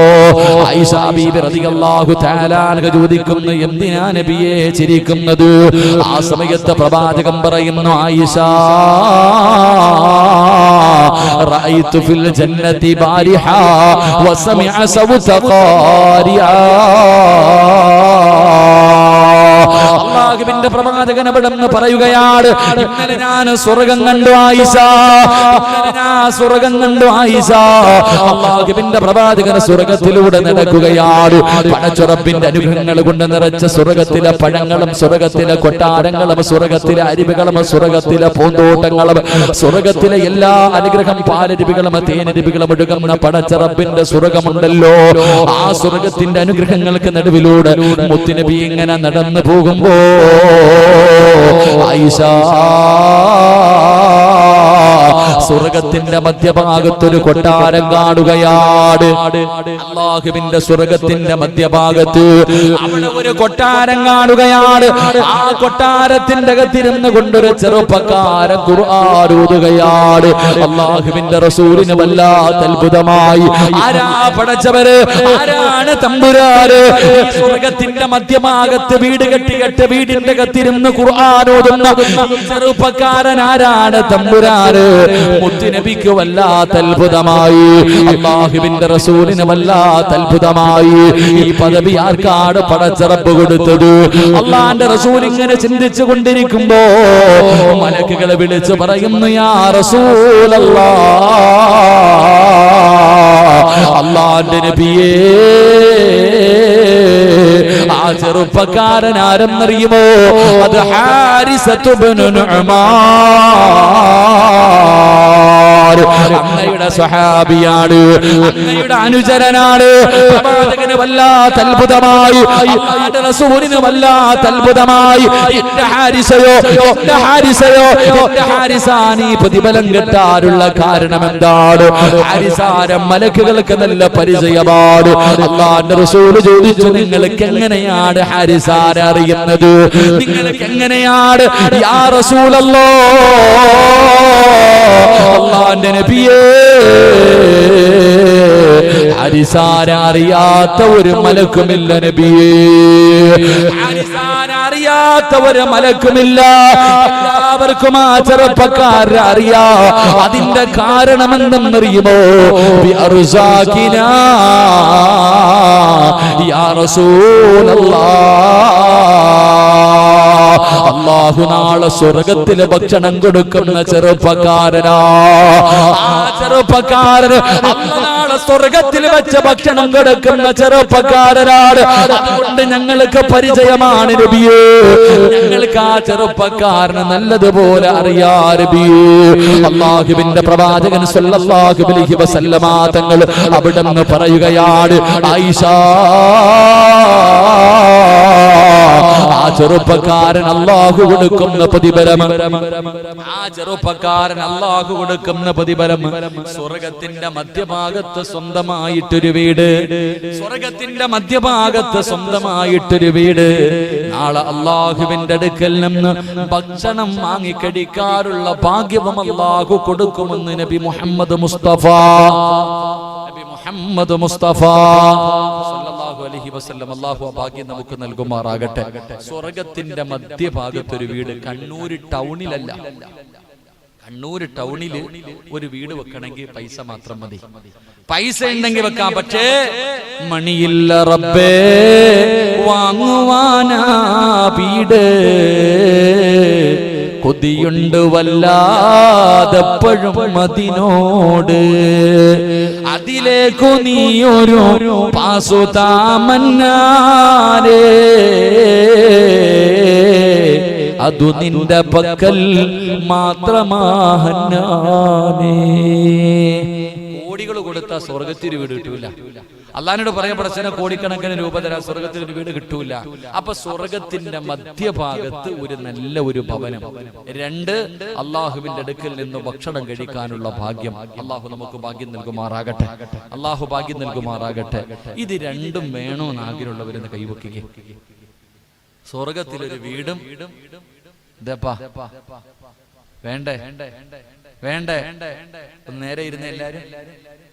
ആയിഷ ബീബി റളിയല്ലാഹു തആല അൻഹ ചോദിക്കുന്നു, എന്തിനാ നബിയെ ചിരിക്കുന്നത്? ആ സമയത്ത് പ്രവാചകൻ പറയുന്നു, ആയിഷ റഅയ്തു ഫിൽ ജന്നതി ബാരിഹ വസമിഅ സൗത ഖാരിഅ. അല്ലാഹുവിന്റെ പ്രവാചകൻ അവിടുന്ന് പറയുകയാണ്, ഇന്നലെ ഞാൻ സ്വർഗ്ഗം കണ്ടു ആയിഷ, ഇന്നലെ ഞാൻ സ്വർഗ്ഗം കണ്ടു ആയിഷ. അല്ലാഹുവിന്റെ പ്രവാചകൻ സ്വർഗ്ഗത്തിലൂടെ നടക്കുകയാണ്. പടച്ചുറപ്പിന്റെ അനുഗ്രഹങ്ങൾ കൊണ്ട് നിറച്ച സ്വർഗ്ഗത്തിലെ പഴങ്ങളും സ്വർഗ്ഗത്തിലെ കൊട്ടാരങ്ങളും സ്വർഗ്ഗത്തിലെ അരുവികളും സ്വർഗ്ഗത്തിലെ പൂന്തോട്ടങ്ങളും സ്വർഗ്ഗത്തിലെ എല്ലാ അനുഗ്രഹം പാലരുവികളും തേനരുവികളും ഒഴുകുന്ന പടച്ചുറപ്പിന്റെ സ്വർഗ്ഗമുണ്ടല്ലോ, ആ സ്വർഗ്ഗത്തിന്റെ അനുഗ്രഹങ്ങൾക്ക് നടുവിലൂടെ മുത്തുനബി ഇങ്ങനെ നടന്നു പോകുമ്പോ ആയിഷ സ്വർഗ്ഗത്തിന്റെ മധ്യഭാഗത്തൊരു കൊട്ടാരം കാണുകയാണ്. അല്ലാഹുവിന്റെ സ്വർഗ്ഗത്തിന്റെ മധ്യഭാഗത്ത് അവിടെ ഒരു കൊട്ടാരം കാണുകയാണ്. ആ കൊട്ടാരത്തിന്റെ അകത്തിരുന്ന് കൊണ്ടൊരു ചെറുപ്പക്കാരൻ ഖുർആൻ ഓതുകയാണ്. അല്ലാഹുവിന്റെ റസൂലിന് വല്ലാത്ത അത്ഭുതമായി. ആരാ പടച്ചവര്? ആരാണ് തമ്പുരാന്? സ്വർഗ്ഗത്തിന്റെ മധ്യഭാഗത്ത് വീട് കെട്ടികെട്ട് വീടിന്റെ അകത്തിരുന്ന് ഖുർആൻ ഓതുന്ന ചെറുപ്പക്കാരൻ ആരാണ്? തമ്പുരാന്. മുത്തുനബിക്ക് വല്ലാത്ത അത്ഭുതമായി, അല്ലാഹുവിന്റെ റസൂലിന് വല്ലാത്ത അത്ഭുതമായി. ഈ പദവി ആർക്കാണ് പടച്ചറപ്പ് കൊടുത്തത്? അല്ലാഹുവിന്റെ റസൂൽ ഇങ്ങനെ ചിന്തിച്ചു കൊണ്ടിരിക്കുമ്പോ മലക്കുകളെ വിളിച്ചു പറയുന്നു, യാ റസൂലല്ലാഹ്, അല്ലാഹുവിന്റെ നബിയേ, ആ ചെറുപ്പക്കാരൻ ആരെന്നറിയുമോ? അത് ഹാരിസത്തു ഇബ്നു നുഅ്മാൻ, അങ്ങയുടെ സ്വഹാബിയാണ്, അങ്ങയുടെ അനുചരനാണ്. പ്രവാചകന് വല്ലാത്ത അത്ഭുതമായി, അല്ലാഹുവിന്റെ റസൂലിന് വല്ലാത്ത അത്ഭുതമായി. എന്റെ ഹാരിസയോ, എന്റെ ഹാരിസയോ, എന്റെ ഹാരിസാനി പ്രതിഫലം കിട്ടാനുള്ള കാരണം എന്താണ്? ഹാരിസാരം മലക്കുകൾക്ക് നല്ല പരിചയമാണ്. അല്ലാഹുവിന്റെ റസൂൽ ചോദിച്ചു, നിങ്ങൾക്ക് എങ്ങനെയാണ് ഹാരിസാരെ അറിയുന്നത്? നിങ്ങൾക്ക് എങ്ങനെയാണ്? യാ റസൂലല്ലാഹ്, അല്ലാഹുവിന്റെ നബിയേ, ഹാരിസാരെ അറിയാത്ത ഒരു മലക്കുമില്ല നബിയേ, ഹാരിസാരെ അറിയാത്ത ഒരു മലക്കുമില്ല. എല്ലാവർക്കും ആ ചെറുപ്പക്കാരെ അറിയാ. അതിന്റെ കാരണമെന്തെന്നറിയുമോ? ബിഅർസാഖിനാ യാ റസൂലല്ലാഹ്, അല്ലാഹു നാളെ സ്വർഗ്ഗത്തിലെ ഭക്ഷണം കൊടുക്കുന്ന ചെറുപ്പക്കാരനാ. ആ ചെറുപ്പക്കാരന് അല്ലാഹു നാളെ സ്വർഗത്തിൽ വെച്ച ഭക്ഷണം കൊടുക്കുന്ന ചെറുപ്പക്കാരനാണ്. അതുകൊണ്ട് ഞങ്ങൾക്ക് പരിചയമാണ് നബിയേ, ഞങ്ങൾക്ക് ആ ചെറുപ്പക്കാരന് നല്ലതുപോലെ അറിയാ നബിയേ. അല്ലാഹുവിന്റെ പ്രവാചകൻ സല്ലല്ലാഹു അലൈഹി വസല്ലമ തങ്ങൾ അവിടുന്ന് പറയുകയാണ്, ആയിഷ, ആ ചെറുപ്പക്കാരൻ അല്ലാഹു കൊടുക്കുന്ന പ്രതിഫലം, ആ ചെറുപ്പക്കാരൻ അല്ലാഹു കൊടുക്കുന്ന പ്രതിഫലം സ്വർഗത്തിന്റെ മധ്യഭാഗത്ത് സ്വന്തമായിട്ടൊരു വീട്, സ്വർഗത്തിന്റെ മധ്യഭാഗത്ത് സ്വന്തമായിട്ടൊരു വീട്. നാളെ അല്ലാഹുവിന്റെ അടുക്കൽ നിന്ന് ഭക്ഷണം വാങ്ങിക്കടിക്കാറുള്ള ഭാഗ്യവും അല്ലാഹു കൊടുക്കുമെന്ന് നബി മുഹമ്മദ് മുസ്തഫ, നബി മുഹമ്മദ് മുസ്തഫ സല്ലല്ലാഹു അലൈഹി വസല്ലം. അല്ലാഹു ആ ഭാഗ്യം നമുക്ക് നൽകുമാറാകട്ടെ. സ്വർഗത്തിന്റെ മധ്യഭാഗത്തൊരു വീട്. കണ്ണൂർ ടൗണിലല്ല, കണ്ണൂർ ടൗണിൽ ഒരു വീട് വെക്കണമെങ്കിൽ പൈസ മാത്രം മതി. പൈസ ഉണ്ടെങ്കിൽ വെക്കാം, പക്ഷേ മണിയില്ല റബ്ബേ വാങ്ങുവാനാ വീട്. കൊതിയുണ്ട് വല്ലാതെപ്പോഴും അതിനോട്, അതിലേക്കു നീയൊരു പാസുതാമന്നാരേ, അതു നിന്റെ പക്കൽ മാത്രമാഹന്നാനേ. കോടികൾ കൊടുത്താൽ സ്വർഗത്തിൽ വീട് കിട്ടൂല. അള്ളാഹിനോട് പറയാൻ പടച്ചനെ കോടിക്കണക്കിന് രൂപ തരാൻ സ്വർഗത്തിൽ ഒരു വീട് കിട്ടൂല. അപ്പൊ സ്വർഗത്തിന്റെ മധ്യഭാഗത്ത് ഒരു നല്ല ഒരു ഭവനം. 2, അള്ളാഹുവിന്റെ അടുക്കൽ നിന്ന് ഭക്ഷണം കഴിക്കാനുള്ള ഭാഗ്യം. അള്ളാഹു നമുക്ക് ഭാഗ്യം നൽകുമാറാകട്ടെ, അള്ളാഹു ഭാഗ്യം നൽകുമാറാകട്ടെ. ഇത് രണ്ടും വേണമെന്ന് ആഗ്രഹമുള്ളവരെന്ന് കൈവക്കുക. സ്വർഗത്തിലൊരു വീടും വേണ്ടേ വേണ്ടേ നേരെ ഇരുന്ന് എല്ലാരും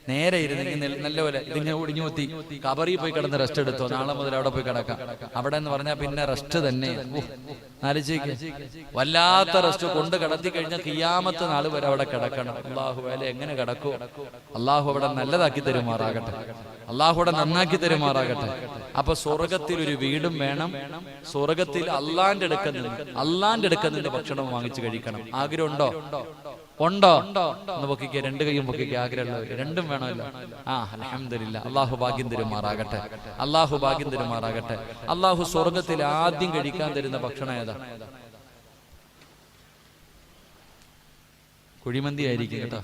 നേരെ ഇരുന്നെങ്കിൽ നല്ലപോലെ ഇതിങ്ങനെ ഒടിഞ്ഞു കുത്തി കബറിൽ പോയി കിടന്ന് റെസ്റ്റ് എടുത്തോ, നാളെ മുതൽ അവിടെ പോയി കിടക്കാം. അവിടെ എന്ന് പറഞ്ഞാൽ പിന്നെ റെസ്റ്റ് തന്നെ. ആലോചിക്ക്, വല്ലാത്ത റെസ്റ്റ് കൊണ്ട് കിടത്തി കഴിഞ്ഞാൽ ഖിയാമത്ത് നാൾ വരെ അവിടെ കിടക്കണം. അള്ളാഹു വേല എങ്ങനെ കിടക്കൂ? അള്ളാഹു അവിടെ നല്ലതാക്കി തരുമാറാകട്ടെ, അള്ളാഹു അവിടെ നന്നാക്കി തരുമാറാകട്ടെ. അപ്പൊ സ്വർഗത്തിൽ ഒരു വീടും വേണം, സ്വർഗത്തിൽ അള്ളാന്റെ അടുക്കൽ നിന്ന് ഭക്ഷണം വാങ്ങിച്ചു കഴിക്കണം. ആഗ്രഹം ഉണ്ടോ? ഉണ്ടോ? ഒന്ന് പൊക്കിക്ക, 2 കൈയും പൊക്കിക്ക. ആഗ്രഹമുള്ളവർ രണ്ടും വേണമല്ലോ. അൽഹംദുലില്ലാ, അള്ളാഹു ഭാഗ്യം തരുമാറാകട്ടെ, അള്ളാഹു ഭാഗ്യം തരുമാറാകട്ടെ. അള്ളാഹു സ്വർഗത്തിൽ ആദ്യം കഴിക്കാൻ തരുന്ന ഭക്ഷണം ഏതാ? കുഴിമന്തി ആയിരിക്കും കേട്ടോ.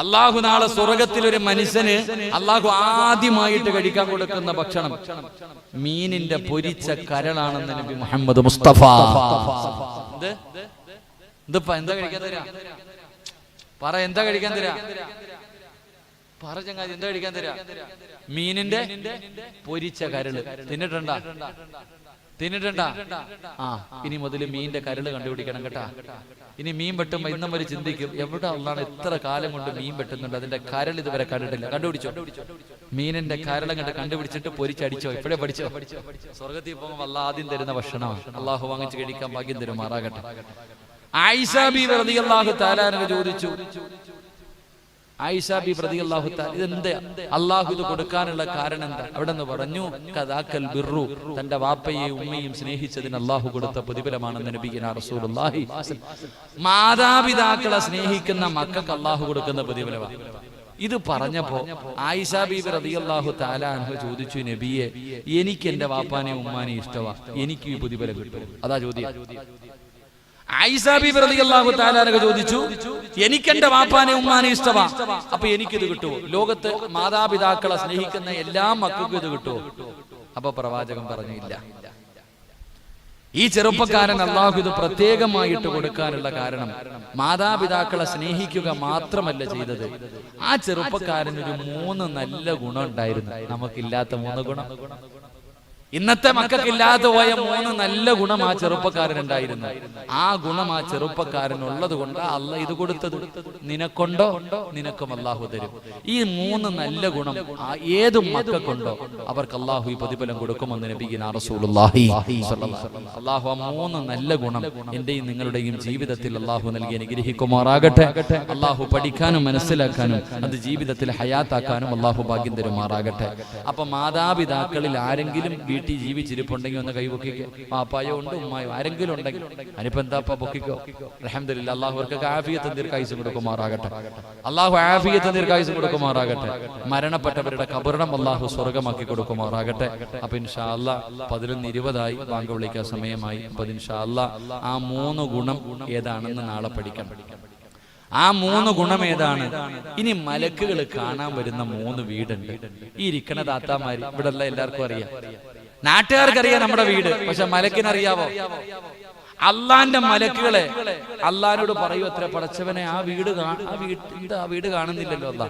അള്ളാഹു നാളെ സ്വർഗത്തിൽ ഒരു മനുഷ്യന് അള്ളാഹു ആദ്യമായിട്ട് കഴിക്കാൻ കൊടുക്കുന്ന ഭക്ഷണം മീനിന്റെ പൊരിച്ച കരളാണെന്ന് നബി മുഹമ്മദ് മുസ്തഫ. എന്താ കഴിക്കാൻ തരാ? പറ, എന്താ കഴിക്കാൻ തരാ? പറ ചങ്ങാതി, എന്താ കഴിക്കാൻ തരാ? മീനിന്റെ പൊരിച്ച കരള്. തിന്നിട്ടുണ്ടാ? ഇനി മുതൽ മീനിന്റെ കരള് കണ്ടുപിടിക്കണം കേട്ടാ. ഇനി മീൻ വെട്ടുമ്പോ ഇന്നും ഒരു ചിന്തിക്കും, എവിടെ അള്ളാണ് ഇത്ര കാലം കൊണ്ട് മീൻ വെട്ടുന്നുണ്ട്, അതിന്റെ കരൾ ഇതുവരെ കണ്ടിട്ടില്ല. കണ്ടുപിടിച്ചോ? മീനിന്റെ കരളം കണ്ട് കണ്ടുപിടിച്ചിട്ട് പൊരിച്ചടിച്ചോ. ഇപ്പോഴേ പഠിച്ചോ? സ്വർഗത്തിൽ പോകുമ്പോൾ അള്ളാഹ് ആദ്യം തരുന്ന ഭക്ഷണമാണ്. അള്ളാഹു വാങ്ങിച്ച് കഴിക്കാൻ ഭാഗ്യം തരുമാറാകട്ടെ. ആയിഷ ബീവി റളിയല്ലാഹു തആല ചോദിച്ചു, ആയിഷ ബീവി റളിയല്ലാഹു തആല, ഇതെന്താ അള്ളാഹു ഇത് കൊടുക്കാനുള്ള കാരണം എന്താ? അവിടെ നിന്ന് പറഞ്ഞു, കദാക്കൽ ബിർറു, തന്റെ വാപ്പയെയും ഉമ്മയും സ്നേഹിച്ചതിന് അള്ളാഹു കൊടുത്ത പ്രതിഫലമാണെന്ന് നബിയുനാ റസൂലുള്ളാഹി. മാതാപിതാക്കളെ സ്നേഹിക്കുന്ന മക്കൾക്ക് അള്ളാഹു കൊടുക്കുന്ന പ്രതിഫലമാണ്. ഇത് പറഞ്ഞപ്പോ ആയിഷ ബീബി റളിയല്ലാഹു തആല അൻഹ ചോദിച്ചു, നബിയെ, എനിക്ക് എന്റെ വാപ്പാനെയും ഉമ്മാനെയും ഇഷ്ടമാണ്, എനിക്ക് ഈ പ്രതിഫലം കിട്ടും? അതാ ചോദ്യം. ആയിഷ ബീബി റളിയല്ലാഹു തആല അൻഹ ചോദിച്ചു, എനിക്ക് എന്റെ വാപ്പാനെയും ഉമ്മാനെയും ഇഷ്ടമാണ്, അപ്പൊ എനിക്കിത് കിട്ടുമോ? ലോകത്ത് മാതാപിതാക്കളെ സ്നേഹിക്കുന്ന എല്ലാ മക്കൾക്കും ഇത് കിട്ടുമോ? അപ്പൊ പ്രവാചകൻ പറഞ്ഞു, ഇല്ല. ഈ ചെറുപ്പക്കാരൻ അള്ളാഹു ഇത് പ്രത്യേകമായിട്ട് കൊടുക്കാനുള്ള കാരണം മാതാപിതാക്കളെ സ്നേഹിക്കുക മാത്രമല്ല ചെയ്തത്, ആ ചെറുപ്പക്കാരന് ഒരു 3 നല്ല ഗുണം ഉണ്ടായിരുന്നു. നമുക്കില്ലാത്ത 3 ഗുണം, ഇന്നത്തെ മക്കൾക്കില്ലാതെ പോയ 3 നല്ല ഗുണം ആ ചെറുപ്പക്കാരനുണ്ടായിരുന്നു. ആ ഗുണം ആ ചെറുപ്പക്കാരനുള്ളത് കൊണ്ട് അള്ളാഹ് ഇത് കൊടുത്തത്. നിനക്കൊണ്ടോ? നിനക്കും അള്ളാഹു തരും. ഈ 3 നല്ല ഗുണം ഏത് മക്കൾക്കുണ്ടോ അവർക്ക് അള്ളാഹു ഈ പ്രതിഫലം കൊടുക്കുമെന്ന് നബിയുനാ റസൂലുള്ളാഹി സ്വല്ലല്ലാഹു അലൈഹി വസല്ലം. അള്ളാഹു ആ 3 നല്ല ഗുണം എന്റെയും നിങ്ങളുടെയും ജീവിതത്തിൽ അള്ളാഹു നൽകി അനുഗ്രഹിക്കുമാറാകട്ടെ. അള്ളാഹു പഠിക്കാനും മനസ്സിലാക്കാനും അത് ജീവിതത്തിൽ ഹയാത്താക്കാനും അള്ളാഹു ഭാഗ്യം തരുമാറാകട്ടെ. അപ്പൊ മാതാപിതാക്കളിൽ ആരെങ്കിലും വീട്ടിൽ വീട്ടിൽ ജീവിച്ചിരിപ്പുണ്ടെങ്കിൽ ഒന്ന് കൈപൊക്കിക്കോ. പാപ്പായോ ഉണ്ട്, ഉമ്മായോ ആരെങ്കിലും ഉണ്ടെങ്കിൽ അതിനിപ്പോ എന്താ പൊക്കിക്കോ. അൽഹംദുലില്ലാ, അള്ളാഹു അവർക്ക് ആഫിയത്തും ദീർഘായുസ്സും കൊടുക്കുമാറാകട്ടെ. അള്ളാഹു ആഫിയത്തും ദീർഘായുസ്സും കൊടുക്കുമാറാകട്ടെ. മരണപ്പെട്ടവരുടെ ഖബറിടം അള്ളാഹു സ്വർഗമാക്കി കൊടുക്കുമാറാകട്ടെ. അപ്പൊ ഇൻഷാ അല്ലാ 11:20 ബാങ്ക് വിളിക്കാൻ സമയമായി. അപ്പൊ ഇൻഷാ അല്ലാ ആ 3 ഗുണം ഏതാണെന്ന് നാളെ പഠിക്കണം. ആ 3 ഗുണം ഏതാണ്? ഇനി മലക്കുകൾ കാണാൻ വരുന്ന 3 വീടുണ്ട്. ഈ ഇരിക്കണ താത്താമാര് ഇവിടെ ഉള്ള എല്ലാവർക്കും അറിയാം, നാട്ടുകാർക്കറിയാം നമ്മുടെ വീട്. പക്ഷെ മലക്കിനറിയാവോ? അള്ളാന്റെ മലക്കുകളെ അള്ളാനോട് പറയൂ അത്ര, പടച്ചവനെ ആ വീട് കാണുന്നില്ലല്ലോ അല്ലാ.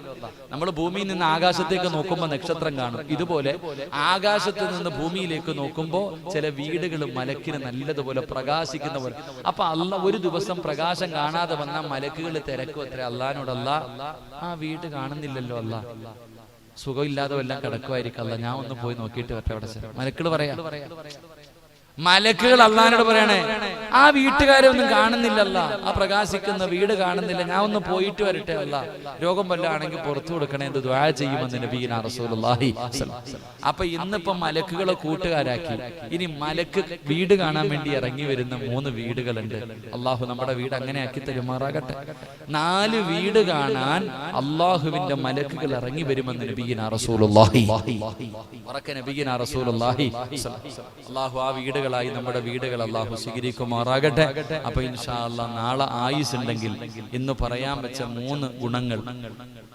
നമ്മൾ ഭൂമിയിൽ നിന്ന് ആകാശത്തേക്ക് നോക്കുമ്പോൾ നക്ഷത്രം കാണും. ഇതുപോലെ ആകാശത്ത് നിന്ന് ഭൂമിയിലേക്ക് നോക്കുമ്പോൾ ചില വീടുകൾ മലക്കിന് നല്ലതുപോലെ പ്രകാശിക്കുന്നവർ. അപ്പൊ അള്ളാ ഒരു ദിവസം പ്രകാശം കാണാതെ വന്ന മലക്കുകൾ തിരക്കും അത്ര അള്ളാനോട്, അല്ലാ ആ വീട് കാണുന്നില്ലല്ലോ അല്ലാ, സുഖമില്ലാതെ വല്ലതും കിടക്കുമായിരിക്കും അല്ലാ, ഞാൻ ഒന്ന് പോയി നോക്കിയിട്ട് വരട്ടെ. അവിടെ മലക്കുകൾ പറയാ, മലക്കുകൾ അള്ളാനോട് പറയണേ ആ വീട്ടുകാരെ ഒന്നും കാണുന്നില്ലല്ല, ആ പ്രകാശിക്കുന്ന വീട് കാണുന്നില്ല, ഞാൻ ഒന്ന് പോയിട്ട് വരട്ടെ അല്ല, രോഗം വല്ല ആണെങ്കിൽ പുറത്തു കൊടുക്കണേ എന്ന് ദുആ ചെയ്യുമെന്ന് നബിയിനാ റസൂലുള്ളാഹി. അപ്പൊ ഇന്നിപ്പോ മലക്കുകളെ കൂട്ടുകാരാക്കി. ഇനി മലക്ക് വീട് കാണാൻ വേണ്ടി ഇറങ്ങി വരുന്ന 3 വീടുകളുണ്ട്. അള്ളാഹു നമ്മുടെ വീട് അങ്ങനെ ആക്കി തരുമാറാകട്ടെ. 4 വീട് കാണാൻ അള്ളാഹുവിന്റെ മലക്കുകൾ ഇറങ്ങി വരുമെന്ന് നബിയിനാ റസൂലുള്ളാഹി. നബിയിനാ റസൂലുള്ളാഹി. അള്ളാഹു ആ വീടുകളായി നമ്മുടെ വീടുകൾ അള്ളാഹു സ്വീകരിക്കുമാറാകട്ടെ. അപ്പൊ ഇൻഷാ അല്ലാഹ് നാളെ ആയുസ് ഉണ്ടെങ്കിൽ ഇന്ന് പറയാൻ വെച്ച 3 ഗുണങ്ങൾ,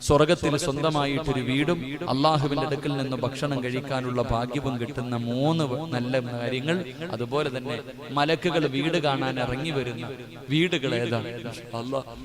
സ്വർഗത്തിൽ സ്വന്തമായിട്ടൊരു വീടും അള്ളാഹുവിന്റെ അടുക്കൽ നിന്ന് ഭക്ഷണം കഴിക്കാനുള്ള ഭാഗ്യവും കിട്ടുന്ന 3 നല്ല കാര്യങ്ങൾ, അതുപോലെ തന്നെ മലക്കുകൾ വീട് കാണാൻ ഇറങ്ങി വരുന്ന വീടുകൾ ഏതാണ്? അല്ലാഹ്